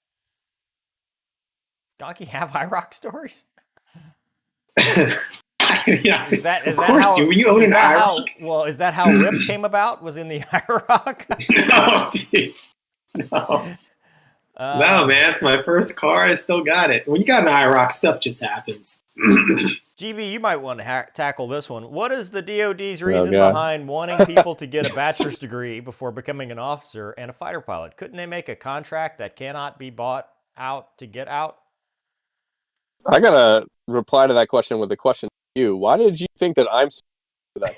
Gonky have IROC stories? Yeah, is that of course, how, dude. When you own an IROC, is that how RIP came about? Was in the IROC? No, dude. No. No, man. It's my first car. I still got it. When you got an IROC, stuff just happens. GB, you might want to tackle this one. What is the DoD's reason behind wanting people to get a bachelor's degree before becoming an officer and a fighter pilot? Couldn't they make a contract that cannot be bought out to get out? I gotta reply to that question with a question to you. Why did you think that I'm that?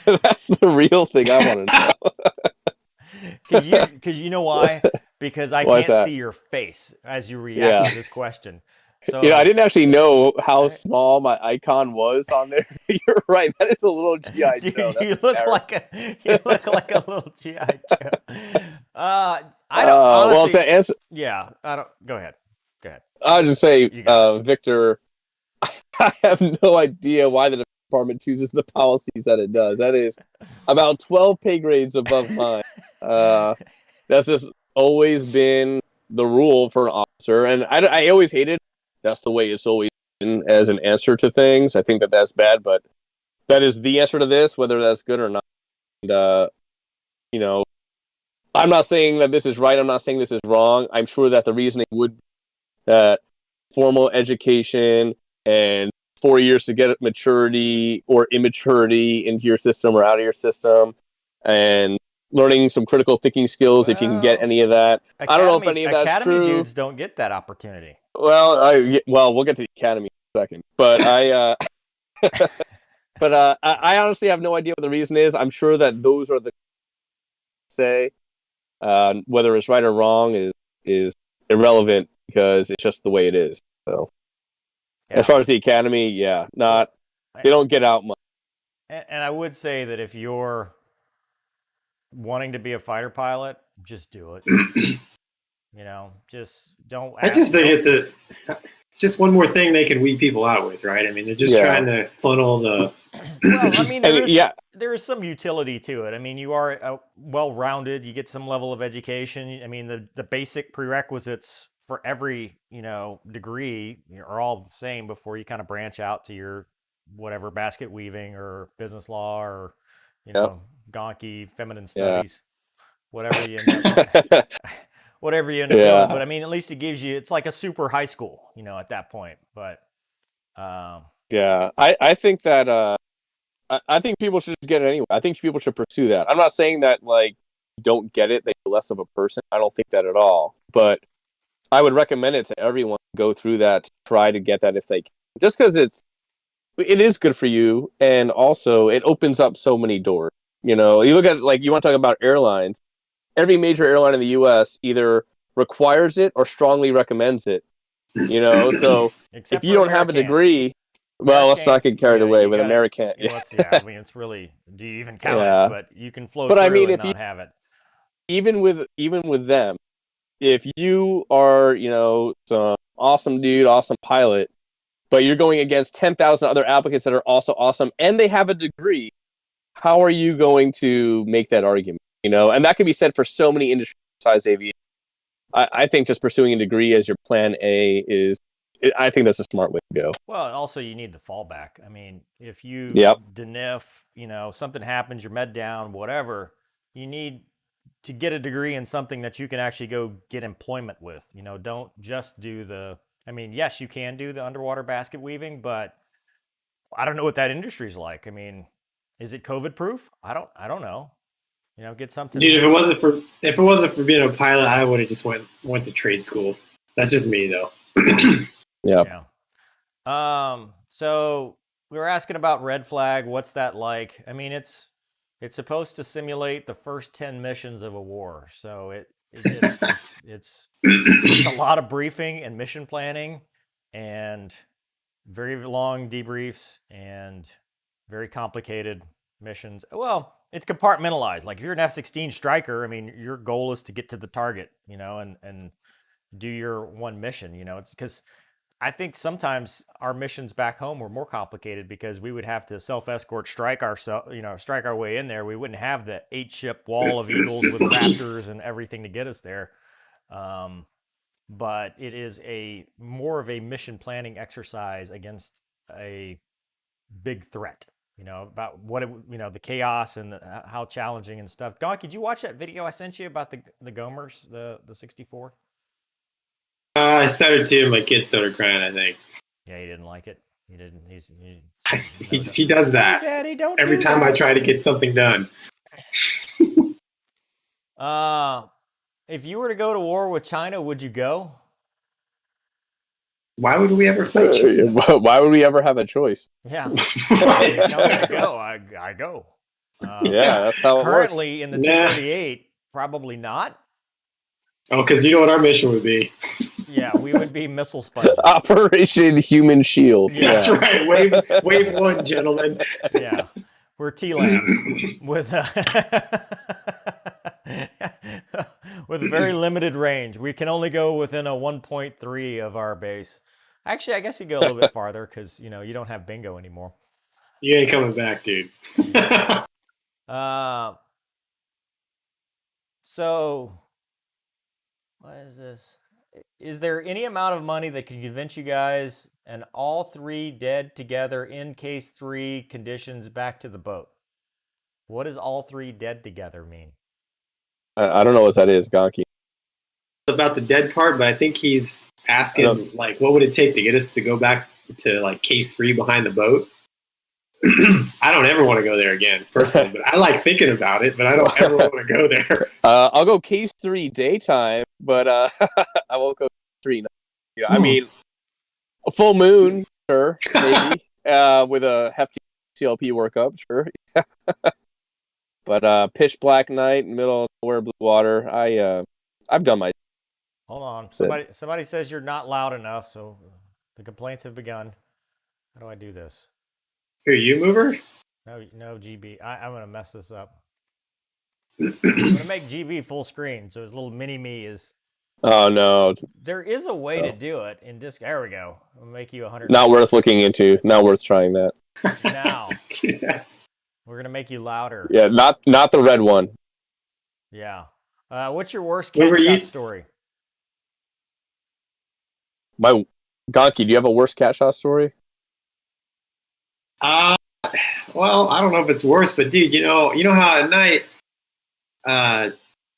That's the real thing I want to know. Because you know why? Because I can't see your face as you react to this question. So, I didn't actually know how small my icon was on there. You're right. That is a little GI Joe. You look like a little GI Joe. I don't honestly. Well, to answer, I don't. Go ahead. I'll just say, Victor, I have no idea why the department chooses the policies that it does. That is about 12 pay grades above mine. That's just always been the rule for an officer. And I always hated that's the way it's always been as an answer to things. I think that that's bad, but that is the answer to this, whether that's good or not. And, you know, I'm not saying that this is right. I'm not saying this is wrong. I'm sure that the reasoning would be that formal education and 4 years to get maturity or immaturity into your system or out of your system, and learning some critical thinking skills if you can get any of that. I don't know if any of that's Academy true. dudes don't get that opportunity. Well, we'll get to the academy in a second, but I honestly have no idea what the reason is. I'm sure that those are the say. Whether it's right or wrong is irrelevant because it's just the way it is. So, as far as the academy, they don't get out much. And I would say that if you're wanting to be a fighter pilot, just do it. You know, just don't. I just think it's just one more thing they can weed people out with, right? I mean, they're just trying to funnel the. Well, I mean, there is some utility to it. I mean, you are well-rounded. You get some level of education. I mean, the basic prerequisites for every degree are all the same before you kind of branch out to your whatever basket weaving or business law or Gonky, feminine studies, whatever you end up. Whatever you end up doing. But I mean, at least it gives you, it's like a super high school, at that point. But I think that I think people should just get it anyway. I think people should pursue that. I'm not saying that like don't get it, that you're less of a person. I don't think that at all. But I would recommend it to everyone to go through that, to try to get that if they can. Just because it is good for you, and also it opens up so many doors. You look at, like, you want to talk about airlines. Every major airline in the U.S. either requires it or strongly recommends it. So if you don't have a degree, well, let's not get carried away with American. I mean, it's really, do you even count it? But you can flow through and not have it. Even with them, if you are, some awesome dude, awesome pilot, but you're going against 10,000 other applicants that are also awesome and they have a degree, how are you going to make that argument? And that can be said for so many industries besides aviation. I think just pursuing a degree as your plan A I think that's a smart way to go. Well, also you need the fallback. I mean, if you DNF, something happens, you're med down, whatever, you need to get a degree in something that you can actually go get employment with. Don't just do yes, you can do the underwater basket weaving, but I don't know what that industry's like. I mean, is it COVID proof? I don't know. Get something. Dude, if it wasn't for being a pilot, I would have just went to trade school. That's just me, though. Yeah. So we were asking about red flag. What's that like? I mean, it's supposed to simulate the first 10 missions of a war. So it's a lot of briefing and mission planning and very long debriefs and very complicated missions. Well, it's compartmentalized. Like if you're an F-16 Striker, I mean, your goal is to get to the target, and do your one mission. It's because I think sometimes our missions back home were more complicated because we would have to self-escort strike our way in there. We wouldn't have the 8-ship wall of Eagles with Raptors and everything to get us there. But it is more of a mission planning exercise against a big threat. About what the chaos and how challenging and stuff. Gonky, did you watch that video I sent you about the Gomers, the 64? I started to. My kid started crying, I think. Yeah, he didn't like it. He didn't. He does that. Daddy, don't every do time that. I try to get something done. If you were to go to war with China, would you go? Why would we ever fight you? Why would we ever have a choice? Yeah. If you tell me to go, I go. That's how it works. Currently in the 238, probably not. Oh, because you know what our mission would be. Yeah, we would be missile sponges. Operation Human Shield. Yeah. That's right. Wave one, gentlemen. Yeah. We're T-Lambs with with a very limited range. We can only go within a 1.3 of our base. Actually, I guess you go a little bit farther because, you don't have bingo anymore. You ain't coming back, dude. So What is this? Is there any amount of money that could convince you guys and all three dead together in case 3 conditions back to the boat? What does all 3 dead together mean? I don't know what that is, Gonky. About the dead part, but I think he's asking like, what would it take to get us to go back to like case 3 behind the boat? I don't ever want to go there again, personally, but I like thinking about it, but I don't ever want to go there. I'll go case 3 daytime, but I won't go 3 night. Yeah, I mean, a full moon, sure, maybe, with a hefty CLP workup, sure. But pitch black night, middle of nowhere, blue water. I've done my. Hold on. Somebody says you're not loud enough, so the complaints have begun. How do I do this? Who, you, Mover? No, GB. I'm going to mess this up. I'm going to make GB full screen, so his little mini-me is... Oh, no. There is a way to do it in disc. There we go. I'll make you 100. Not worth looking into. Not worth trying that. Now, we're going to make you louder. Yeah, not the red one. Yeah. What's your worst catch shot story? Gonky, do you have a worst catch shot story? Well, I don't know if it's worse, but dude, you know how at night,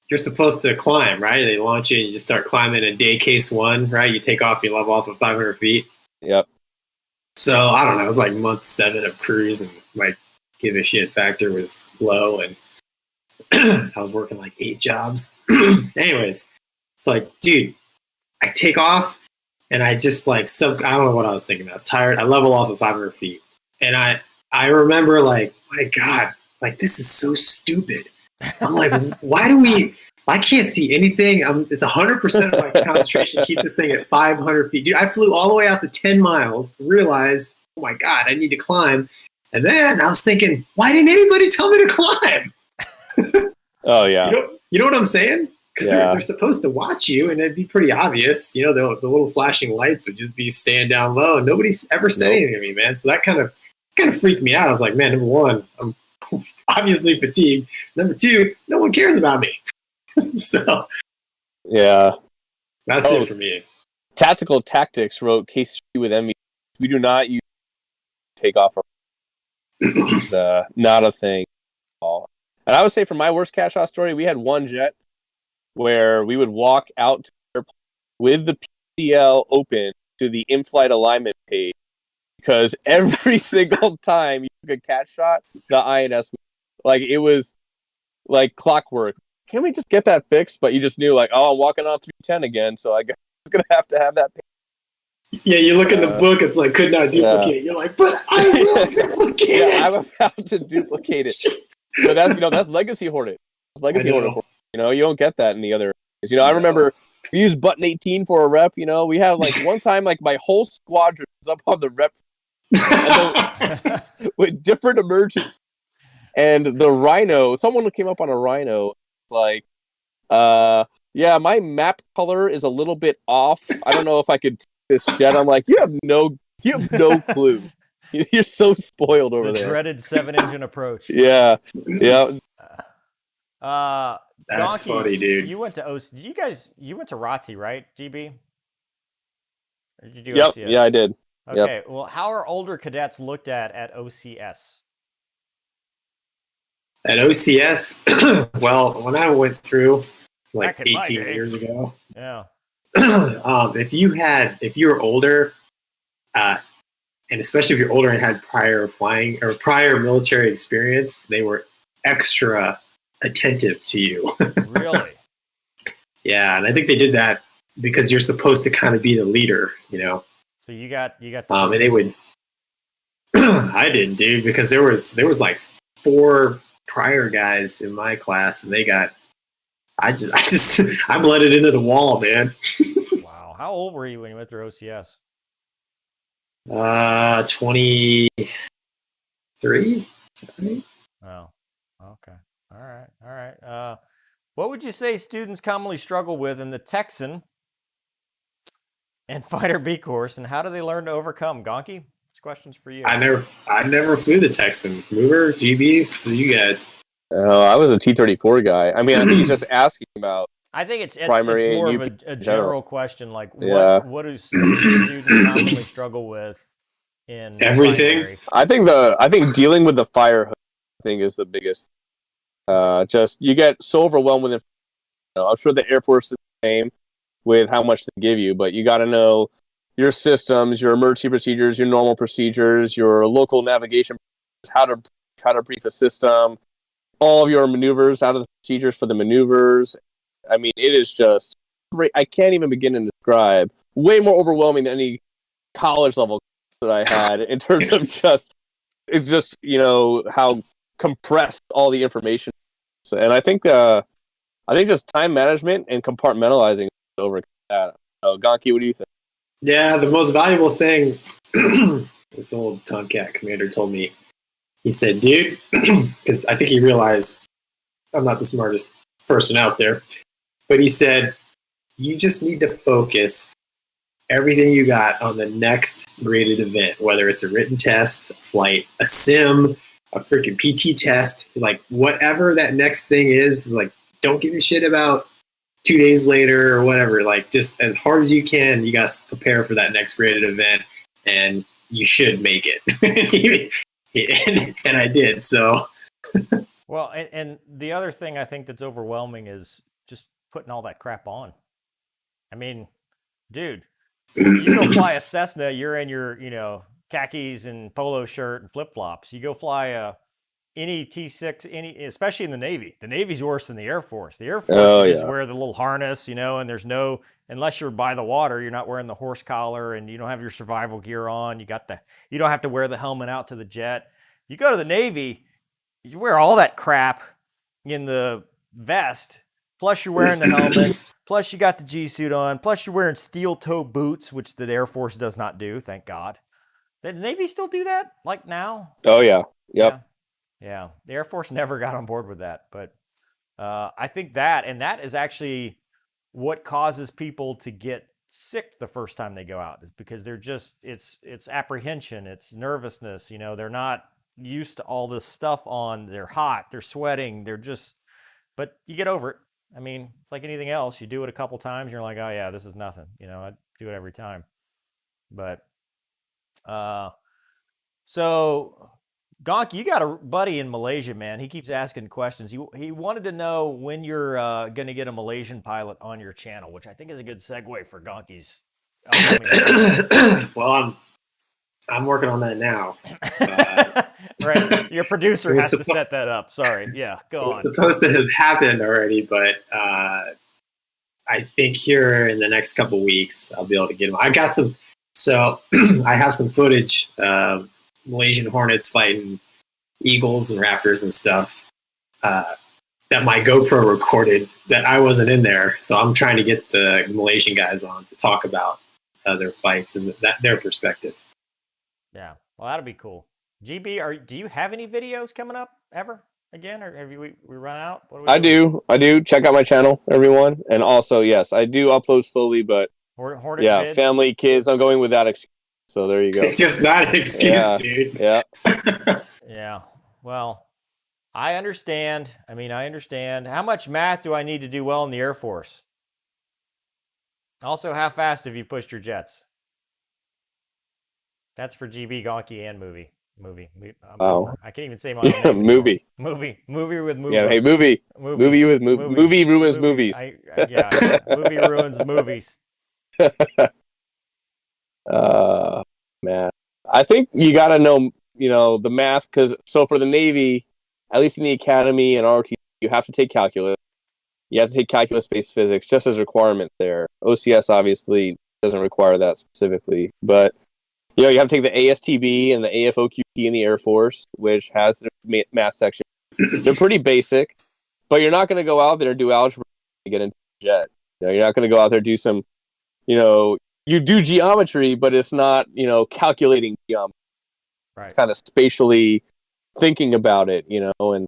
you're supposed to climb, right? They launch you and you just start climbing in day case 1, right? You take off, you level off at 500 feet. Yep. So I don't know, it was like month 7 of cruise, and my give a shit factor was low, and I was working like 8 jobs. Anyways, it's like, dude, I take off and I just like, I don't know what I was thinking. I was tired. I level off at 500 feet. And I remember like, my God, like this is so stupid. I'm like, I can't see anything. It's 100% of my concentration to keep this thing at 500 feet. Dude, I flew all the way out to 10 miles, realized, oh my God, I need to climb. And then I was thinking, why didn't anybody tell me to climb? Oh, yeah. You know what I'm saying? Because they're supposed to watch you, and it'd be pretty obvious. You know, the little flashing lights would just be staying down low, and nobody's ever said anything to me, man. So that kind of freaked me out. I was like, man, number 1, I'm obviously fatigued. Number 2, no one cares about me. So yeah, that's it for me. Tactical Tactics wrote case 3 with envy. We do not use take off. It's not a thing at all. And I would say for my worst catch shot story, we had one jet where we would walk out to the airplane with the PCL open to the in-flight alignment page, because every single time you took a catch shot, the INS, like it was like clockwork. Can we just get that fixed? But you just knew, like, oh, I'm walking on 310 again, so I guess I'm going to have that page. Yeah, you look in the book, it's like, could not duplicate. You're like, but I will duplicate it. Yeah, I'm about to duplicate it. But that's Legacy Hornet. That's Legacy Hornet. You know, you don't get that in the other. You know, I remember we used button 18 for a rep. You know, we had like one time, like my whole squadron was up on the rep with different emergencies. And the Rhino, someone came up on a Rhino. It's like, yeah, my map color is a little bit off. I don't know if I could take this jet. I'm like, you have no clue. You're so spoiled over there. The dreaded 7-engine approach. Yeah. That's Gonky, funny, dude. You went to you went to ROTC, right, GB? Or did you do Yep. OCS? Yeah, I did. Okay, well, how are older cadets looked at OCS? At OCS, well, when I went through like Back in my 18 day. years ago, Yeah. if you were older, and especially if you're older and had prior flying or prior military experience, they were extra attentive to you. Really? Yeah, and I think they did that because you're supposed to kind of be the leader, you know. So you got the And they would. I didn't, dude, because there was like 4 prior guys in my class, and they got. I bled it into the wall, man. Wow, how old were you when you went through OCS? 23. Is that right? Oh, okay. All right. What would you say students commonly struggle with in the Texan and Fighter B course, and how do they learn to overcome? Gonky, this question's for you. I never flew the Texan. Mover, GB, so you guys. I was a T-34 guy. I mean, I think he's just asking about. I think it's primary more and of UP a in general question, like Yeah. what do students commonly struggle with in Everything. primary? I think dealing with the fire thing is the biggest. Just you get so overwhelmed with it. I'm sure the Air Force is the same with how much they give you, but you got to know your systems, your emergency procedures, your normal procedures, your local navigation, how to brief a system, all of your maneuvers, out of the procedures for the maneuvers. I mean, it is just great. I can't even begin to describe. Way more overwhelming than any college level that I had in terms of it's just how compressed all the information is. And I think just time management and compartmentalizing over that. Gonky, what do you think? Yeah, the most valuable thing this old Tomcat commander told me. He said, dude, because I think he realized I'm not the smartest person out there, but he said, you just need to focus everything you got on the next graded event, whether it's a written test, a flight, a sim, a freaking PT test, like whatever that next thing is like, don't give a shit about 2 days later or whatever. Like, just as hard as you can, you got to prepare for that next graded event, and you should make it. And I did, so. Well, and the other thing I think that's overwhelming is just putting all that crap on. I mean, dude, you go fly a Cessna, you're in your, khakis and polo shirt and flip-flops. You go fly any T6, especially in the Navy. The Navy's worse than the Air Force. The Air Force, you just wear the little harness, and there's no, unless you're by the water, you're not wearing the horse collar and you don't have your survival gear on. You don't have to wear the helmet out to the jet. You go to the Navy, you wear all that crap in the vest, plus you're wearing the helmet, plus you got the G suit on, plus you're wearing steel toe boots, which the Air Force does not do, thank God. The Navy still do that, like now? Oh yeah, yep. Yeah. The Air Force never got on board with that, but I think that is actually what causes people to get sick the first time they go out, is because they're just it's apprehension, it's nervousness. They're not used to all this stuff on. They're hot, they're sweating, but you get over it. I mean, it's like anything else. You do it a couple times, you're like, oh yeah, this is nothing. I do it every time. But so Gonky, you got a buddy in Malaysia, man. He keeps asking questions. He wanted to know when you're going to get a Malaysian pilot on your channel, which I think is a good segue for Gonky's upcoming. Well, I'm working on that now. Right. Your producer has to set that up. Sorry. Yeah, go on. It's supposed to have happened already, but I think here in the next couple weeks, I'll be able to get them. I have some footage of Malaysian Hornets fighting eagles and raptors and stuff that my GoPro recorded that I wasn't in there. So I'm trying to get the Malaysian guys on to talk about their fights and their perspective. Yeah, well, that'll be cool. GB, do you have any videos coming up ever again, or have we run out? I do. Check out my channel, everyone, and also yes, I do upload slowly, but Hornet yeah, vids? family, kids. I'm going with that excuse. So there you go. Just not an excuse, dude. Yeah. Yeah. Well, I understand. How much math do I need to do well in the Air Force? Also, how fast have you pushed your jets? That's for GB, Gonky, and movie. I can't even say my own name. Movie with movie. Yeah, hey, movie with movie ruins movies. Movie ruins movies. Man, I think you got to know, the math, because for the Navy, at least in the academy and ROT, you have to take calculus. You have to take calculus-based physics just as a requirement there. OCS obviously doesn't require that specifically, but you have to take the ASTB and the AFOQT in the Air Force, which has their math section. They're pretty basic, but you're not going to go out there and do algebra to get into a jet. You're not going to go out there and do some, you do geometry, but it's not, calculating geometry. Right. It's kind of spatially thinking about it, and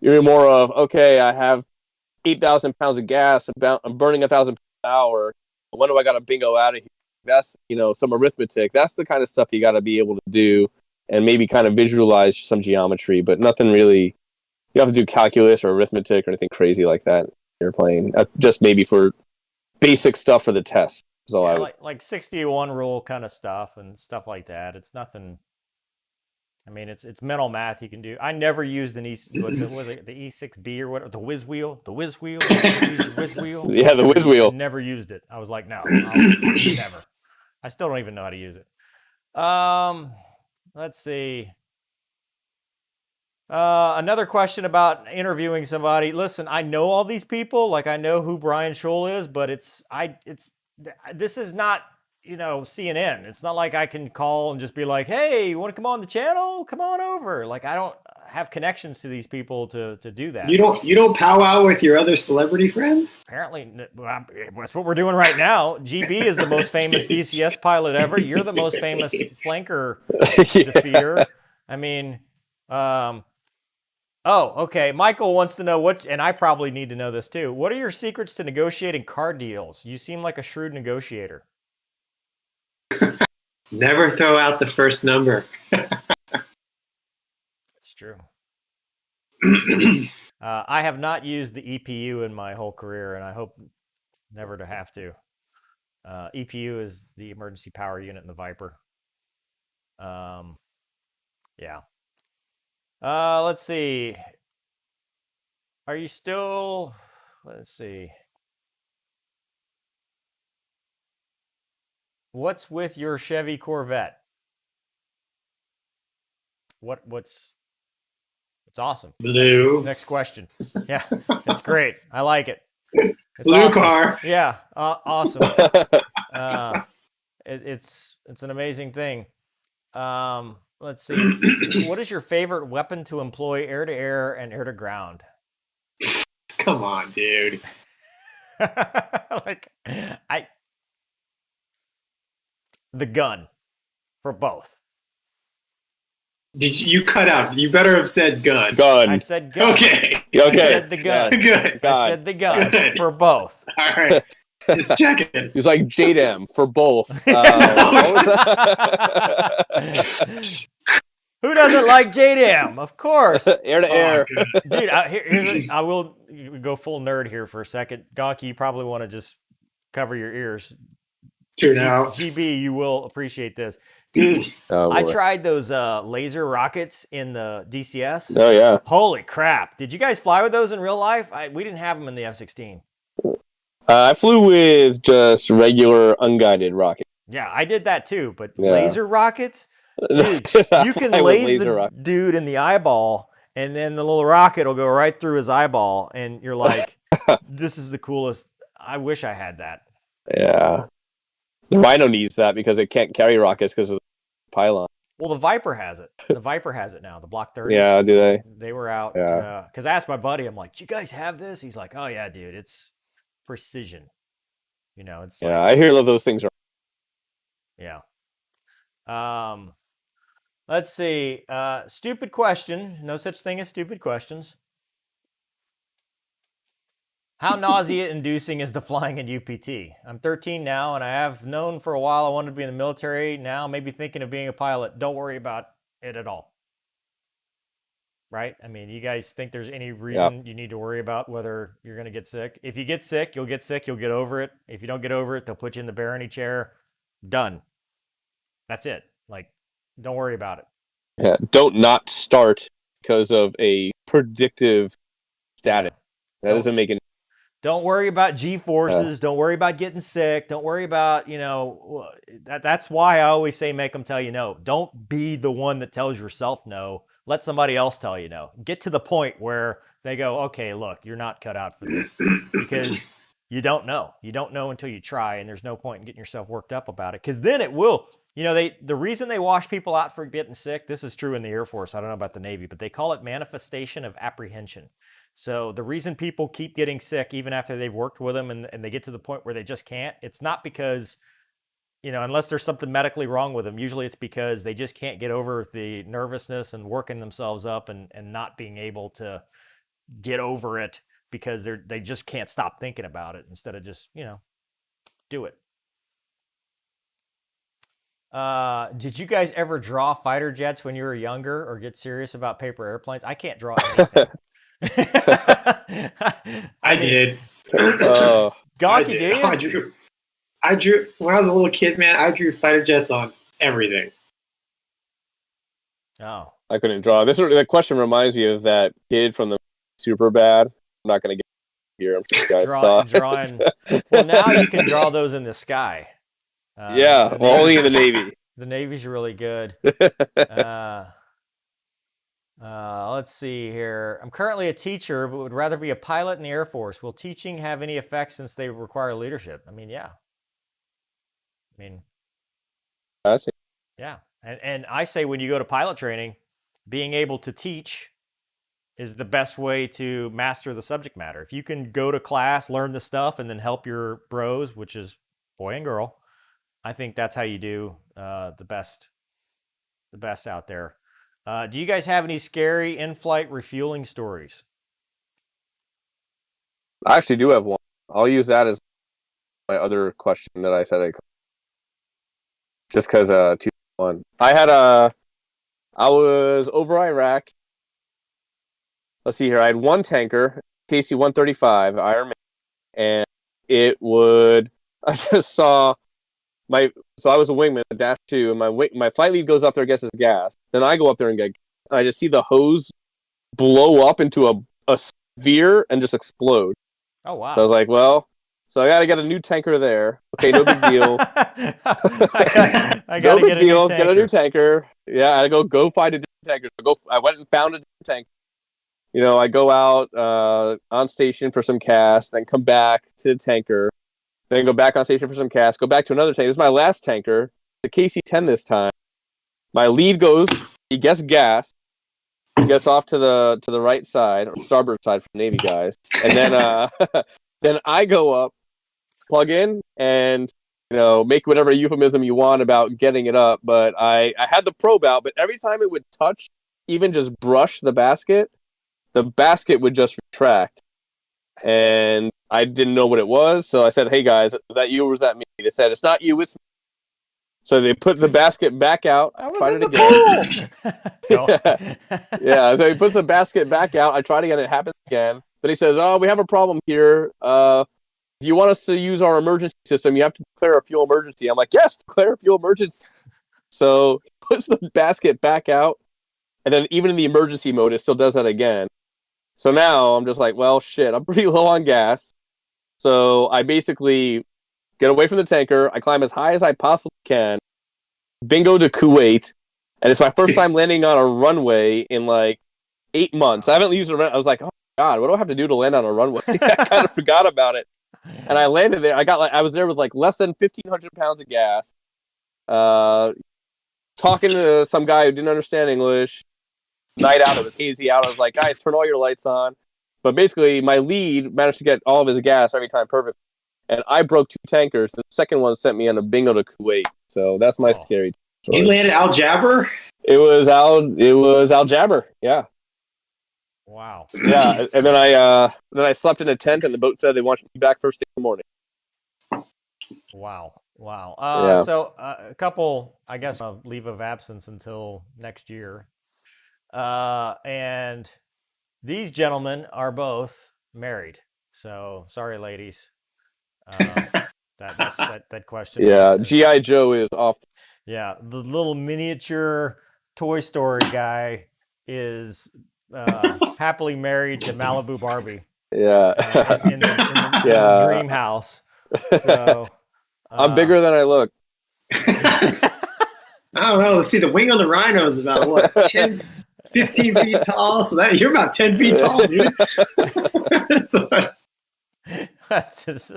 you're more of, okay, I have 8,000 pounds of gas, I'm burning 1,000 pounds an hour. When do I got to bingo out of here? That's, some arithmetic. That's the kind of stuff you got to be able to do and maybe kind of visualize some geometry, but nothing really, you don't have to do calculus or arithmetic or anything crazy like that. airplane. Just maybe for basic stuff for the test. Is all Yeah, I was. like 61 rule kind of stuff and stuff like that. It's nothing. I mean, it's mental math you can do. I never used an was it the E6B or what? The whiz wheel. The whiz wheel. Use your whiz wheel. Yeah, the whiz wheel. I never used it. I was like, no, never. I still don't even know how to use it. Let's see. Another question about interviewing somebody. Listen, I know all these people. Like I know who Brian Scholl is, but this is not, CNN. It's not like I can call and just be like, hey, you want to come on the channel? Come on over. Like I don't have connections to these people to do that. You don't powwow with your other celebrity friends? Apparently, that's what we're doing right now. GB is the most famous DCS pilot ever. You're the most famous flanker defeater. I mean, oh, okay. Michael wants to know and I probably need to know this too. What are your secrets to negotiating car deals? You seem like a shrewd negotiator. Never throw out the first number. It's true. I have not used the EPU in my whole career, and I hope never to have to. EPU is the emergency power unit in the Viper. Yeah. Let's see. Are you still? Let's see. What's with your Chevy Corvette? What's? It's awesome. Blue. Next question. Yeah, it's great. I like it. It's Blue awesome. car. Yeah, awesome. It's an amazing thing. Let's see. What is your favorite weapon to employ air-to-air and air-to-ground? Come on, dude. The gun for both. Did you cut out? You better have said gun. I said gun. Okay. I said the gun. Good. I said the gun for both. All right. Just checking. He's like JDM for both. What was that? Who doesn't like JDM? Of course. Air to air. Dude, I will go full nerd here for a second. Gonky, you probably want to just cover your ears. Tune out. GB, you will appreciate this. Dude, I tried those laser rockets in the DCS. Oh, yeah. Holy crap. Did you guys fly with those in real life? We didn't have them in the F-16. I flew with just regular unguided rockets. Yeah, I did that too, but laser rockets? Dude, you can Fly with laser laser the rocket. dude in the eyeball, and then the little rocket will go right through his eyeball, and you're like, this is the coolest. I wish I had that. Yeah. The Rhino needs that because it can't carry rockets because of the pylon. Well, the Viper has it. The Viper has it now. The Block 30. Yeah, do they? They were out. Yeah. Because I asked my buddy, I'm like, do you guys have this? He's like, oh, yeah, dude. It's precision. It's yeah, I hear those things are. Yeah. Let's see. Stupid question. No such thing as stupid questions. How nausea-inducing is the flying in UPT? I'm 13 now, and I have known for a while I wanted to be in the military. Now, maybe thinking of being a pilot. Don't worry about it at all. Right? I mean, you guys think there's any reason you need to worry about whether you're going to get sick? If you get sick, you'll get sick. You'll get over it. If you don't get over it, they'll put you in the barony chair. Done. That's it. Like, don't worry about it. Yeah, don't not start because of a predictive status. That doesn't make any. Don't worry about G-forces. Don't worry about getting sick. Don't worry about, that's why I always say make them tell you no. Don't be the one that tells yourself no. Let somebody else tell you no. Get to the point where they go, okay, look, you're not cut out for this. Because you don't know. You don't know until you try, and there's no point in getting yourself worked up about it. Because then it will. The reason they wash people out for getting sick, this is true in the Air Force. I don't know about the Navy, but they call it manifestation of apprehension. So the reason people keep getting sick, even after they've worked with them and they get to the point where they just can't, it's not because, unless there's something medically wrong with them, usually it's because they just can't get over the nervousness and working themselves up and not being able to get over it because they just can't stop thinking about it instead of just, do it. Did you guys ever draw fighter jets when you were younger or get serious about paper airplanes? I can't draw anything. I did. Gonky, do you? I drew when I was a little kid, man. I drew fighter jets on everything. Oh, I couldn't draw. That question reminds me of that kid from the Super Bad. I'm not going to get here. I'm sure you guys saw. Drawing. Well, now you can draw those in the sky. Yeah, only in the Navy. The Navy's really good. Let's see here. I'm currently a teacher, but would rather be a pilot in the Air Force. Will teaching have any effect since they require leadership? I mean, yeah. Yeah. And I say when you go to pilot training, being able to teach is the best way to master the subject matter. If you can go to class, learn the stuff, and then help your bros, which is boy and girl, I think that's how you do the best out there. Do you guys have any scary in-flight refueling stories? I actually do have one. I'll use that as my other question that I said just because 2-1. I was over Iraq. Let's see here. I had one tanker, KC-135 Iron Man, and I just saw so I was a wingman at Dash 2, and my flight lead goes up there and gets his gas. Then I go up there and I just see the hose blow up into a sphere and just explode. Oh, wow. So I was like, well, so I got to get a new tanker there. Okay, no big deal. I got to get a new tanker. Yeah, I go find a different tanker. I went and found a different tanker. You know, I go out on station for some cast, then come back to the tanker, then go back on station for some cast, go back to another tanker. This is my last tanker, the KC-10 this time. My lead goes, he gets gas, he gets off to the right side, or starboard side for Navy guys, and then then I go up, plug in, and make whatever euphemism you want about getting it up. But I had the probe out, but every time it would touch, even just brush the basket would just retract. And I didn't know what it was, so I said, "Hey guys, is that you or is that me?" They said, "It's not you, it's me." So they put the basket back out. I tried it again. Yeah. So he puts the basket back out. I tried again. It happens again. But he says, "Oh, we have a problem here. If you want us to use our emergency system, you have to declare a fuel emergency." I'm like, "Yes, declare a fuel emergency." So he puts the basket back out, and then even in the emergency mode, it still does that again. So now I'm just like, well, shit, I'm pretty low on gas. So I basically get away from the tanker. I climb as high as I possibly can. Bingo to Kuwait. And it's my first time landing on a runway in like 8 months. I haven't used a runway. I was like, oh my God, what do I have to do to land on a runway? I kind of forgot about it. And I landed there. I was there with like less than 1,500 pounds of gas. Talking to some guy who didn't understand English. Night out, it was hazy out. I was like, guys, turn all your lights on. But basically, my lead managed to get all of his gas every time perfect. And I broke 2 tankers. The second one sent me on a bingo to Kuwait. So that's my scary story. You landed Al Jabber? It was Al Jabber. Yeah. Wow. Yeah, and then I slept in a tent, and the boat said they want me back first thing in the morning. Wow. Yeah. So a couple, I guess, leave of absence until next year. And these gentlemen are both married. So sorry, ladies. That question. Yeah, G.I. Joe is off. Yeah, the little miniature Toy Story guy is happily married to Malibu Barbie. Yeah. In the dream house. So I'm bigger than I look. I don't know. See, the wing on the Rhino is about what, 10, 15 feet tall. So you're about 10 feet tall, dude. That's just...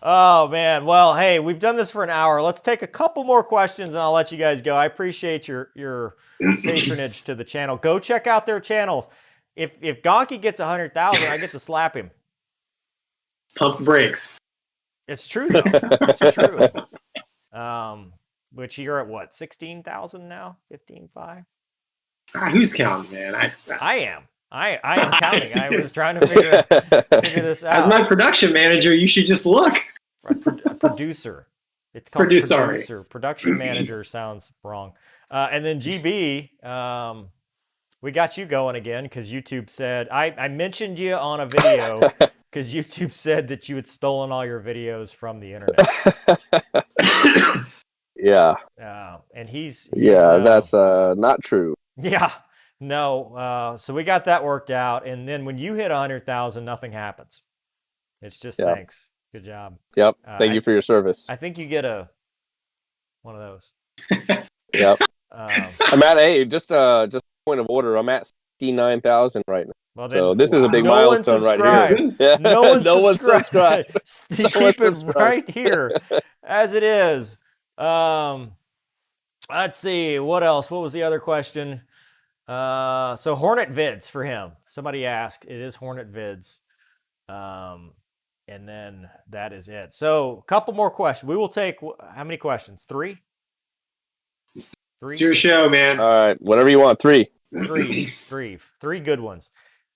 Oh man. Well, hey, we've done this for an hour. Let's take a couple more questions and I'll let you guys go. I appreciate your patronage to the channel. Go check out their channels. If Gonky gets 100,000, I get to slap him. Pump the brakes. It's true though. It's true. Which you're at what, 16,000 now? 15.5? Who's counting, man? I am. I am counting. I was trying to figure this out. As my production manager, you should just look. A producer. It's called producer. Production manager sounds wrong. And then GB, we got you going again because YouTube said I mentioned you on a video because YouTube said that you had stolen all your videos from the internet. Yeah. And he's that's not true. Yeah, no. So we got that worked out, and then when you hit 100,000, nothing happens. It's just thanks, good job. Yep. Thank you for your service. I think you get one of those. Yep. I'm at just point of order. I'm at 69,000 right now. Well, then, so this is a big milestone right here. Yeah. No one subscribed. Keep it right here as it is. Let's see what else. What was the other question? So Hornet Vids for him. Somebody asked. It is Hornet Vids. And then that is it. So a couple more questions. We will take how many questions? 3? 3? It's your show, man. All right, whatever you want. 3 good ones.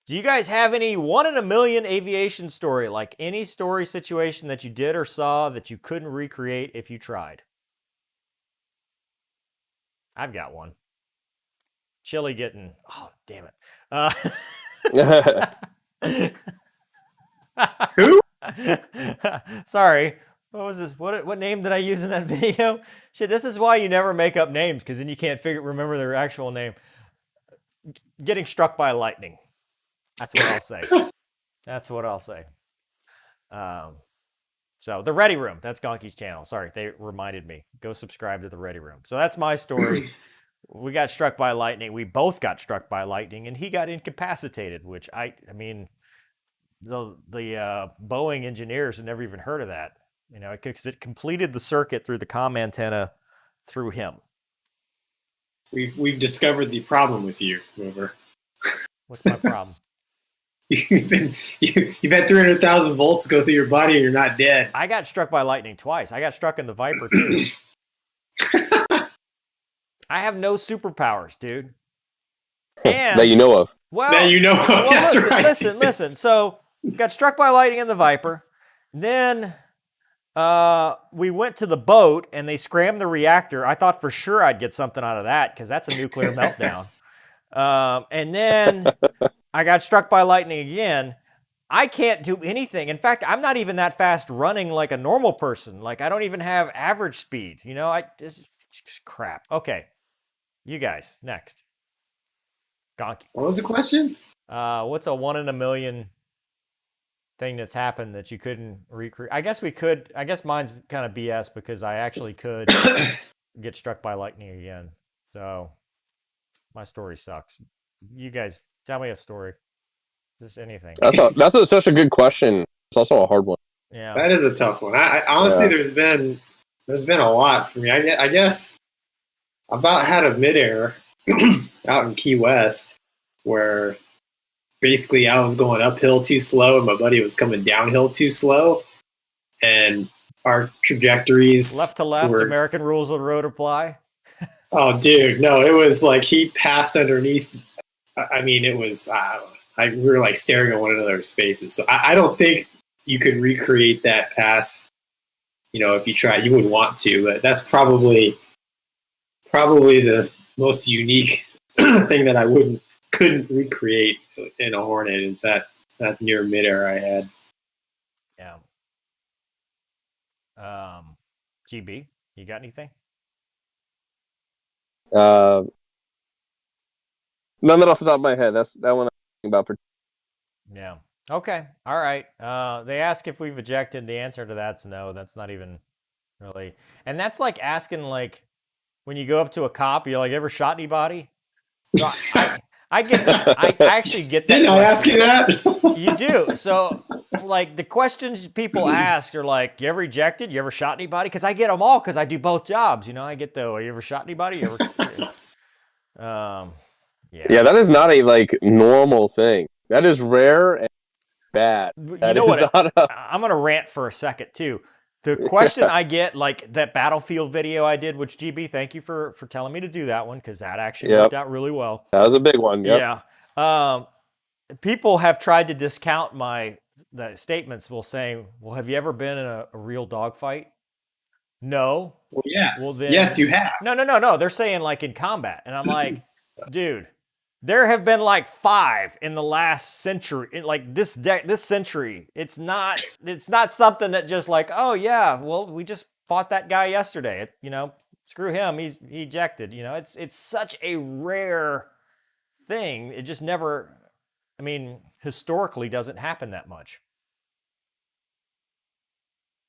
Do you guys have any 1 in a million aviation story, like any story situation that you did or saw that you couldn't recreate if you tried? I've got one. Chili getting, oh, damn it. Who? Sorry. What was this? What name did I use in that video? Shit, this is why you never make up names, because then you can't remember their actual name. Getting struck by lightning. That's what I'll say. That's what I'll say. So the Ready Room, that's Gonky's channel. Sorry, they reminded me. Go subscribe to the Ready Room. So that's my story. We got struck by lightning. We both got struck by lightning, and he got incapacitated, which I mean, the Boeing engineers had never even heard of that. You know, because it completed the circuit through the comm antenna through him. We've discovered the problem with you, Rover. What's my problem? You've had 300,000 volts go through your body and you're not dead. I got struck by lightning twice. I got struck in the Viper too. I have no superpowers, dude. And, that you know of. Well, that you know of. Well, That's listen, right. Listen. So got struck by lightning in the Viper. Then we went to the boat and they scrammed the reactor. I thought for sure I'd get something out of that because that's a nuclear meltdown. And then I got struck by lightning again. I can't do anything. In fact, I'm not even that fast running like a normal person. Like I don't even have average speed. You know, just crap. Okay, you guys next. Gonky. What was the question? What's a 1 in a million thing that's happened that you couldn't recreate? I guess we could. I guess mine's kind of BS because I actually could get struck by lightning again. So my story sucks. You guys tell me a story. Just anything. That's such a good question. It's also a hard one. Yeah, that is a tough one. I honestly, there's been a lot for me. I guess I about had a midair out in Key West where basically I was going uphill too slow and my buddy was coming downhill too slow, and our trajectories left to left. American rules of the road apply. Oh, dude, no! It was like he passed underneath. I mean, it was. We were like staring at one another's faces. So I don't think you could recreate that pass. You know, if you tried, you would want to. But that's probably the most unique thing that I couldn't recreate in a Hornet is that near midair I had. Yeah. GB, you got anything? None that off the top of my head. That's that one I'm thinking about for. Yeah. Okay. All right. They ask if we've ejected. The answer to that's no. That's not even really. And that's like asking, like, when you go up to a cop, you're like, ever shot anybody? So I get that. I actually get that. Didn't I ask you that? You do. So, like, the questions people ask are like, you ever ejected? You ever shot anybody? Because I get them all because I do both jobs. You know, I get the, you ever shot anybody? You ever... Yeah, that is not a like normal thing. That is rare and bad. You know what? I'm gonna rant for a second too. The question I get, like that Battlefield video I did, which GB, thank you for telling me to do that one because that actually worked out really well. That was a big one. Yep. Yeah. People have tried to discount the statements while saying, "Well, have you ever been in a real dogfight?" No. Well, yes. Well, then, yes, you have. No. They're saying like in combat, and I'm like, dude, There have been like 5 in the last century, like this century. It's not something that just like, oh yeah, well, we just fought that guy yesterday. Screw him. He ejected. It's such a rare thing. It just never, historically doesn't happen that much.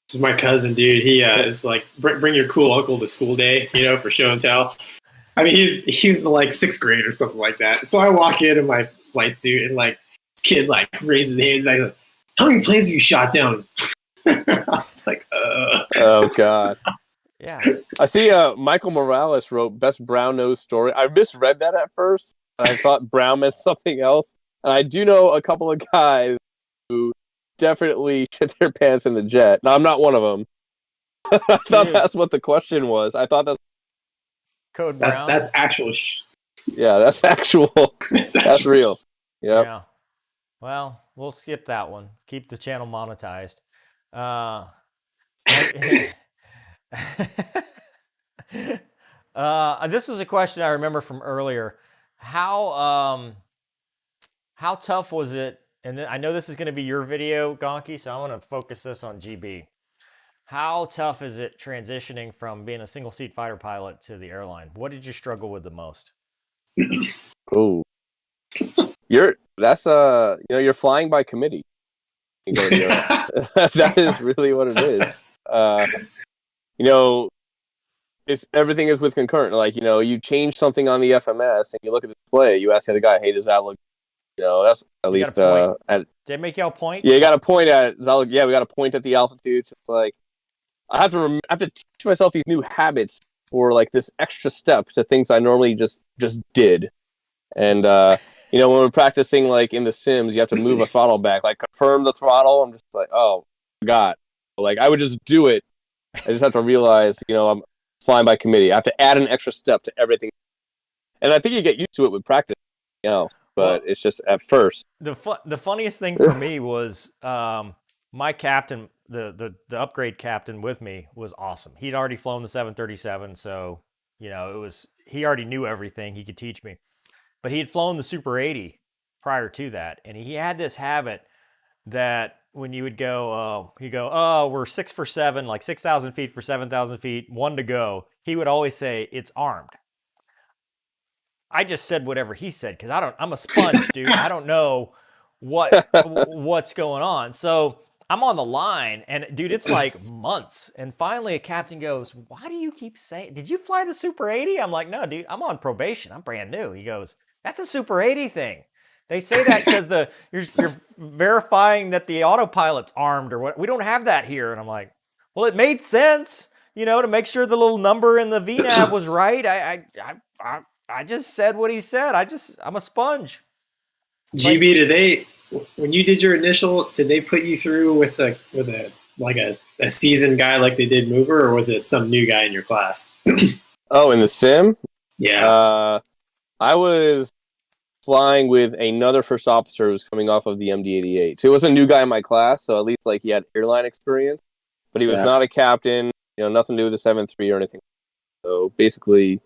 This is my cousin, dude. He is like, bring your cool uncle to school day, for show and tell. He was in like 6th grade or something like that. So I walk in my flight suit and like this kid like raises his hands back like, how many planes have you shot down? I was like, Oh God. Yeah. I see Michael Morales wrote best brown nose story. I misread that at first. I thought brown meant something else. And I do know a couple of guys who definitely shit their pants in the jet. Now I'm not one of them. I thought that's what the question was. I thought that's Code Brown. That's actual. Yeah, that's actual. That's real. Yep. Yeah. Well, we'll skip that one. Keep the channel monetized. This was a question I remember from earlier. How tough was it? And I know this is going to be your video, Gonky, so I want to focus this on GB. How tough is it transitioning from being a single seat fighter pilot to the airline? What did you struggle with the most? Oh, you're flying by committee. That is really what it is. Everything is with concurrent. Like, you change something on the FMS and you look at the display, you ask the other guy, hey, does that look, that's at least, did they make y'all point? Yeah, you got to point at it. Yeah, we got to point at the altitude. So it's like, I have to teach myself these new habits for like this extra step to things I normally just did. And, when we're practicing like in the Sims, you have to move a throttle back, like confirm the throttle. I'm just like, oh, God. Like, I would just do it. I just have to realize, I'm flying by committee. I have to add an extra step to everything. And I think you get used to it with practice, but it's just at first. The funniest thing for me was my captain, the upgrade captain with me was awesome. He'd already flown the 737, so he already knew everything. He could teach me. But he had flown the Super 80 prior to that, and he had this habit that when you would go, he'd go, oh, we're 6 for 7, like 6,000 feet for 7,000 feet, 1 to go. He would always say, it's armed. I just said whatever he said because I'm a sponge, dude. I don't know what's going on. So I'm on the line, and dude, it's like months. And finally, a captain goes, "Why do you keep saying? Did you fly the Super 80?" I'm like, "No, dude. I'm on probation. I'm brand new." He goes, "That's a Super 80 thing. They say that because you're verifying that the autopilot's armed or what. We don't have that here." And I'm like, "Well, it made sense, to make sure the little number in the VNAV was right. I just said what he said. I'm a sponge." GB, when you did your initial, did they put you through with a seasoned guy like they did Mover, or was it some new guy in your class? Oh, in the sim? Yeah. I was flying with another first officer who was coming off of the MD-88. So it was a new guy in my class, so at least like he had airline experience, but he was not a captain, nothing to do with the 7-3 or anything. So basically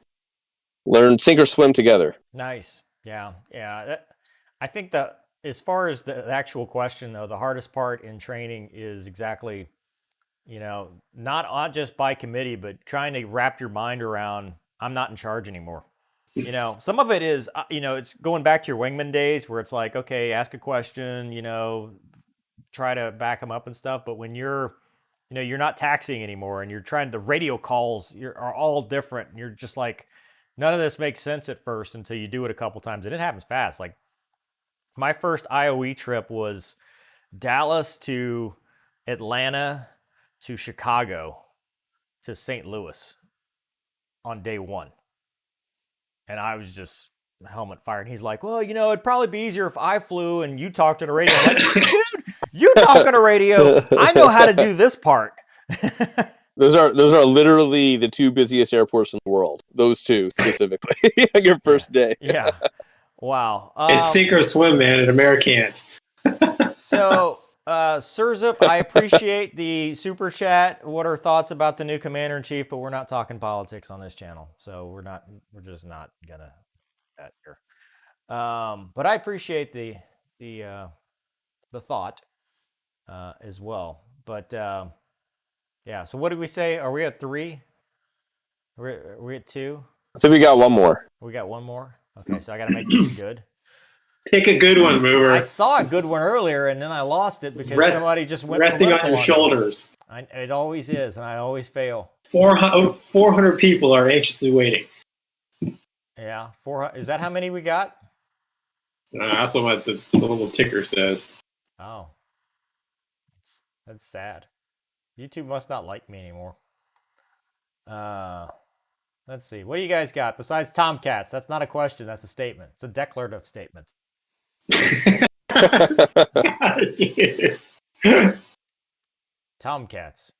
learn sink or swim together. Nice. Yeah. I think that as far as the actual question, though, the hardest part in training is exactly, not just by committee, but trying to wrap your mind around, I'm not in charge anymore. Some of it is, it's going back to your wingman days where it's like, okay, ask a question, try to back them up and stuff. But when you're not taxiing anymore and you're the radio calls are all different. And you're just like, none of this makes sense at first until you do it a couple times. And it happens fast. Like my first IOE trip was Dallas to Atlanta to Chicago to St. Louis on day 1. And I was just helmet fired. And he's like, well, it'd probably be easier if I flew and you talked on a radio. I'm like, dude, you talk on a radio. I know how to do this part. Those are literally the 2 busiest airports in the world. Those 2 specifically. Your first day. Yeah. Wow. It's sink or swim, man, at Americant. So, Surzup, I appreciate the super chat. What are thoughts about the new commander-in-chief? But we're not talking politics on this channel, so we're just not gonna do that here. But I appreciate the thought as well. But yeah. So what did we say? Are we at 3? Are we at 2? I think we got one more. We got one more. Okay, so I got to make this good. Pick a good one, Mover. I saw a good one earlier, and then I lost it because somebody just went resting on your shoulders. It always is, and I always fail. 400 people are anxiously waiting. Yeah, 400. Is that how many we got? That's what the little ticker says. Oh, that's sad. YouTube must not like me anymore. Let's see. What do you guys got besides Tomcats? That's not a question. That's a statement. It's a declarative statement. Dude. Tomcats.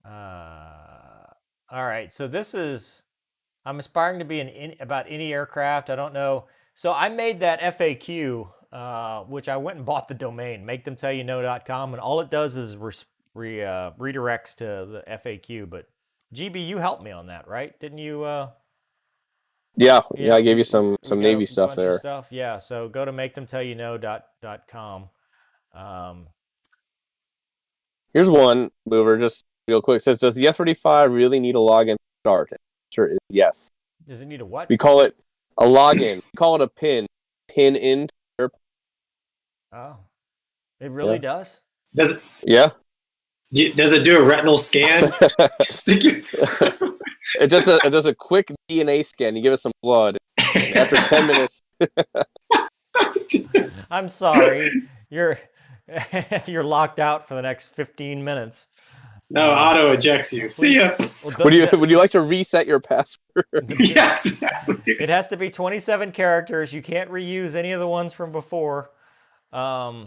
All right. So this is. I'm aspiring to be about any aircraft. I don't know. So I made that FAQ, which I went and bought the domain, makethemtellyouno.com, and all it does is redirects to the FAQ. But GB, you helped me on that, right? Didn't you? Yeah, I gave you some Navy stuff there. Yeah, so go to makethemtellyouno.com. Here's one, Mover, just real quick. It says, does the F-35 really need a login to start? The answer is yes. Does it need a what? We call it a login. We call it a pin. Pin into your... Oh, it really does? Does it? Yeah. Does it do a retinal scan? Just stick your... It does a quick DNA scan. You give it some blood. After 10 minutes. I'm sorry. You're locked out for the next 15 minutes. No, auto ejects you. See ya. Well, would you like to reset your password? Yes. It has to be 27 characters. You can't reuse any of the ones from before. Yeah,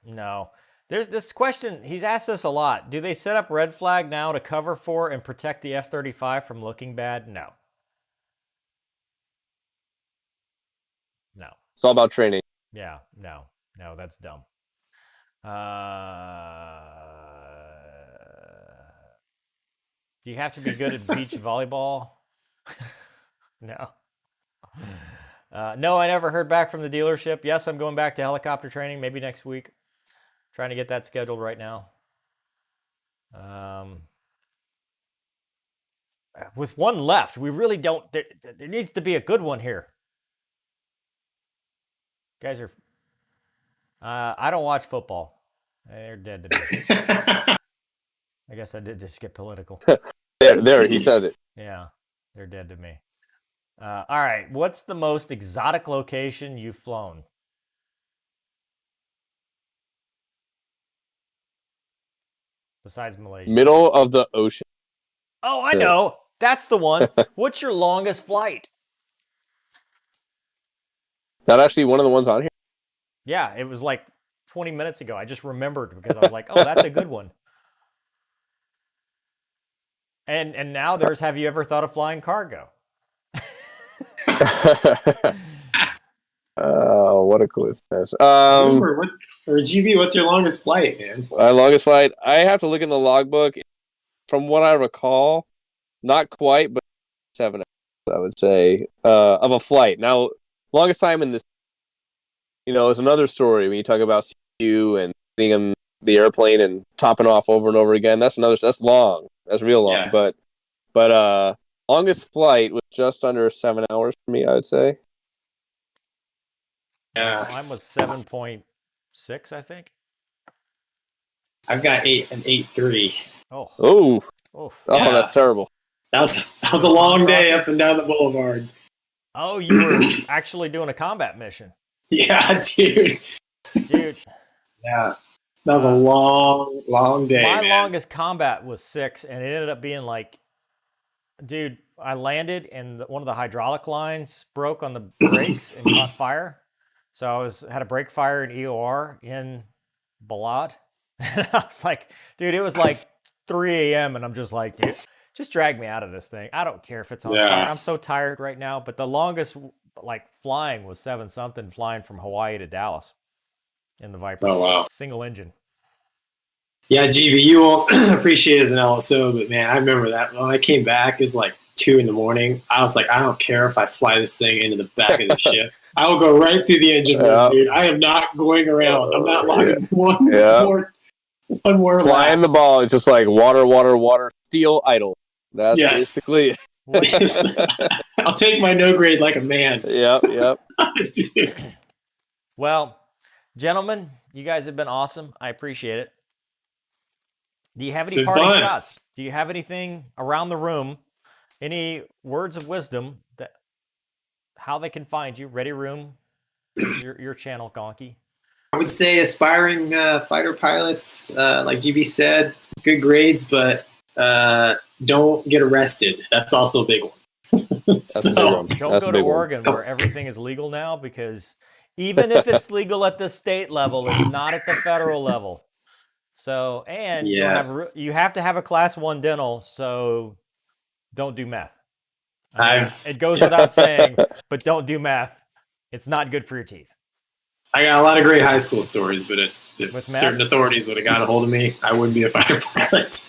no. There's this question. He's asked this a lot. Do they set up red flag now to cover for and protect the F-35 from looking bad? No. No. It's all about training. Yeah, no, that's dumb. Do you have to be good at beach volleyball? No. No, I never heard back from the dealership. Yes, I'm going back to helicopter training, maybe next week. Trying to get that scheduled right now. With one left, we really don't. There needs to be a good one here. Guys are. I don't watch football. They're dead to me. I guess I did just get political. There, he said it. Yeah, they're dead to me. All right, what's the most exotic location you've flown? Besides Malaysia. Middle of the ocean. Oh, I know. That's the one. What's your longest flight? Is that actually one of the ones on here? Yeah, it was like 20 minutes ago. I just remembered because I was like, oh, that's a good one. And now there's, have you ever thought of flying cargo? Oh, what a coincidence. Or GB, what's your longest flight, man? My longest flight, I have to look in the logbook. From what I recall, not quite, but 7 hours, I would say, of a flight. Now, longest time in this, is another story when you talk about CU and being in the airplane and topping off over and over again. That's long. That's real long. Yeah. But longest flight was just under 7 hours for me, I would say. Yeah. Mine was 7.6, I think. I've got an 8.3. Oh, yeah. That's terrible. That was a long day up and down the boulevard. Oh, you were actually doing a combat mission. Yeah, dude. Yeah, that was a long day. My man. longest combat was 6, and it ended up being like, dude, I landed and one of the hydraulic lines broke on the brakes and caught fire. So I had a brake fire in EOR in Balad. And I was like, dude, it was like 3 a.m. and I'm just like, dude, just drag me out of this thing. I don't care if it's on fire. I'm so tired right now. But the longest flying was 7-something, flying from Hawaii to Dallas in the Viper. Oh, wow. Single engine. Yeah, GB, you won't appreciate it as an LSO, but man, I remember that when I came back, it was like 2 in the morning. I was like, I don't care if I fly this thing into the back of the ship. I will go right through the engine room, dude. I am not going around. I'm not logging one more flying lap. the ball. It's just like water, steel, idle. That's basically it. I'll take my no grade like a man. Yep. Dude. Well, gentlemen, you guys have been awesome. I appreciate it. Do you have any parting shots? Do you have anything around the room? Any words of wisdom that how they can find you? Ready Room, your channel, Gonky. I would say aspiring fighter pilots, like GB said, good grades, but don't get arrested. That's also a big one. So, don't go to Oregon where everything is legal now, because even if it's legal at the state level, it's not at the federal level. So, and you have to have a class 1 dental, so don't do meth. It goes without saying, but don't do meth. It's not good for your teeth. I got a lot of great high school stories, but if certain authorities would have got a hold of me, I wouldn't be a fighter pilot.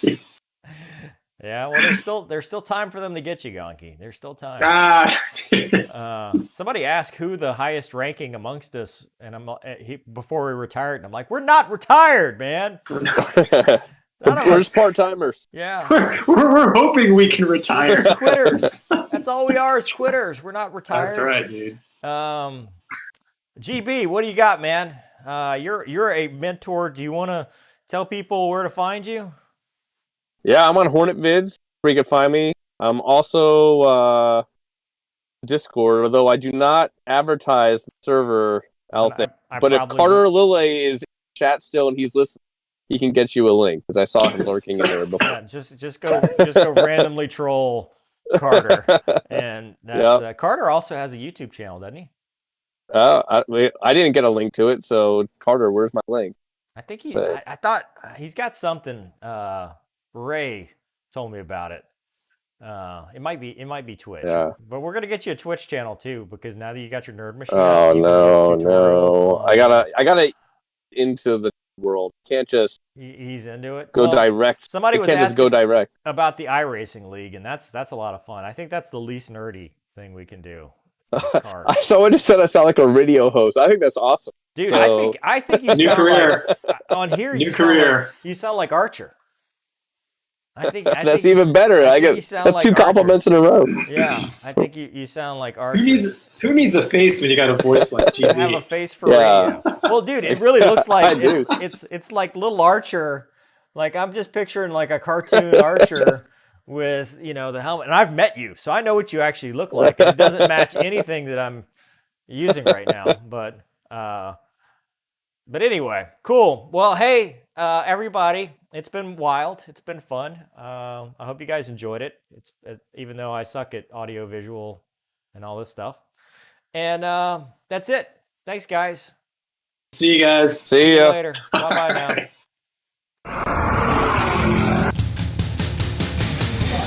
Yeah, well, there's still time for them to get you, Gonky. There's still time. Somebody asked who the highest ranking amongst us, and before we retired, and I'm like, we're not retired, man. We're just part-timers. Yeah. We're hoping we can retire. We're quitters. That's all we are, is quitters. We're not retired. That's right, dude. GB, what do you got, man? You're a mentor. Do you want to tell people where to find you? Yeah, I'm on Hornet Vids, where you can find me. I'm also Discord, although I do not advertise the server out there. But if Carter Lille is in chat still and he's listening, he can get you a link, because I saw him lurking in there before. Yeah, just go randomly troll Carter, and that's Carter also has a YouTube channel, doesn't he? I didn't get a link to it, so Carter, where's my link? I think I thought he's got something. Ray told me about it. It might be Twitch. Yeah. But we're gonna get you a Twitch channel too, because now that you got your nerd machine. Oh no! I gotta into the world. Can't just. He's into it. Go direct. Somebody was asking just go direct about the iRacing League, and that's a lot of fun. I think that's the least nerdy thing we can do. Someone just said I sound like a radio host. I think that's awesome, dude. So... I think you new sound career like, on here. New career. You sound like Archer. I think that's even better. I get that's 2 compliments in a row. Yeah, I think you sound like Archer. Who needs a face when you got a voice like GB? Have a face for radio. Well, dude, it really looks like it's like little Archer. Like, I'm just picturing like a cartoon Archer with, the helmet. And I've met you, so I know what you actually look like. And it doesn't match anything that I'm using right now. But anyway, cool. Well, hey, everybody, it's been wild. It's been fun. I hope you guys enjoyed it. Even though I suck at audio, visual, and all this stuff. And that's it. Thanks, guys. See you guys. See you ya later. Bye-bye now.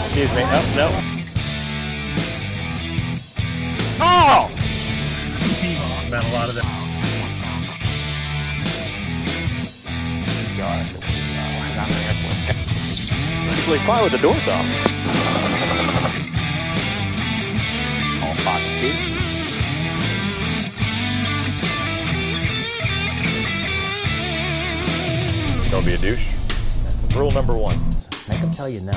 Excuse me. No. Oh! Not a lot of them. God. Usually fine with the doors off. All Fox Speed. Don't be a douche. That's rule number 1. Make them tell you no.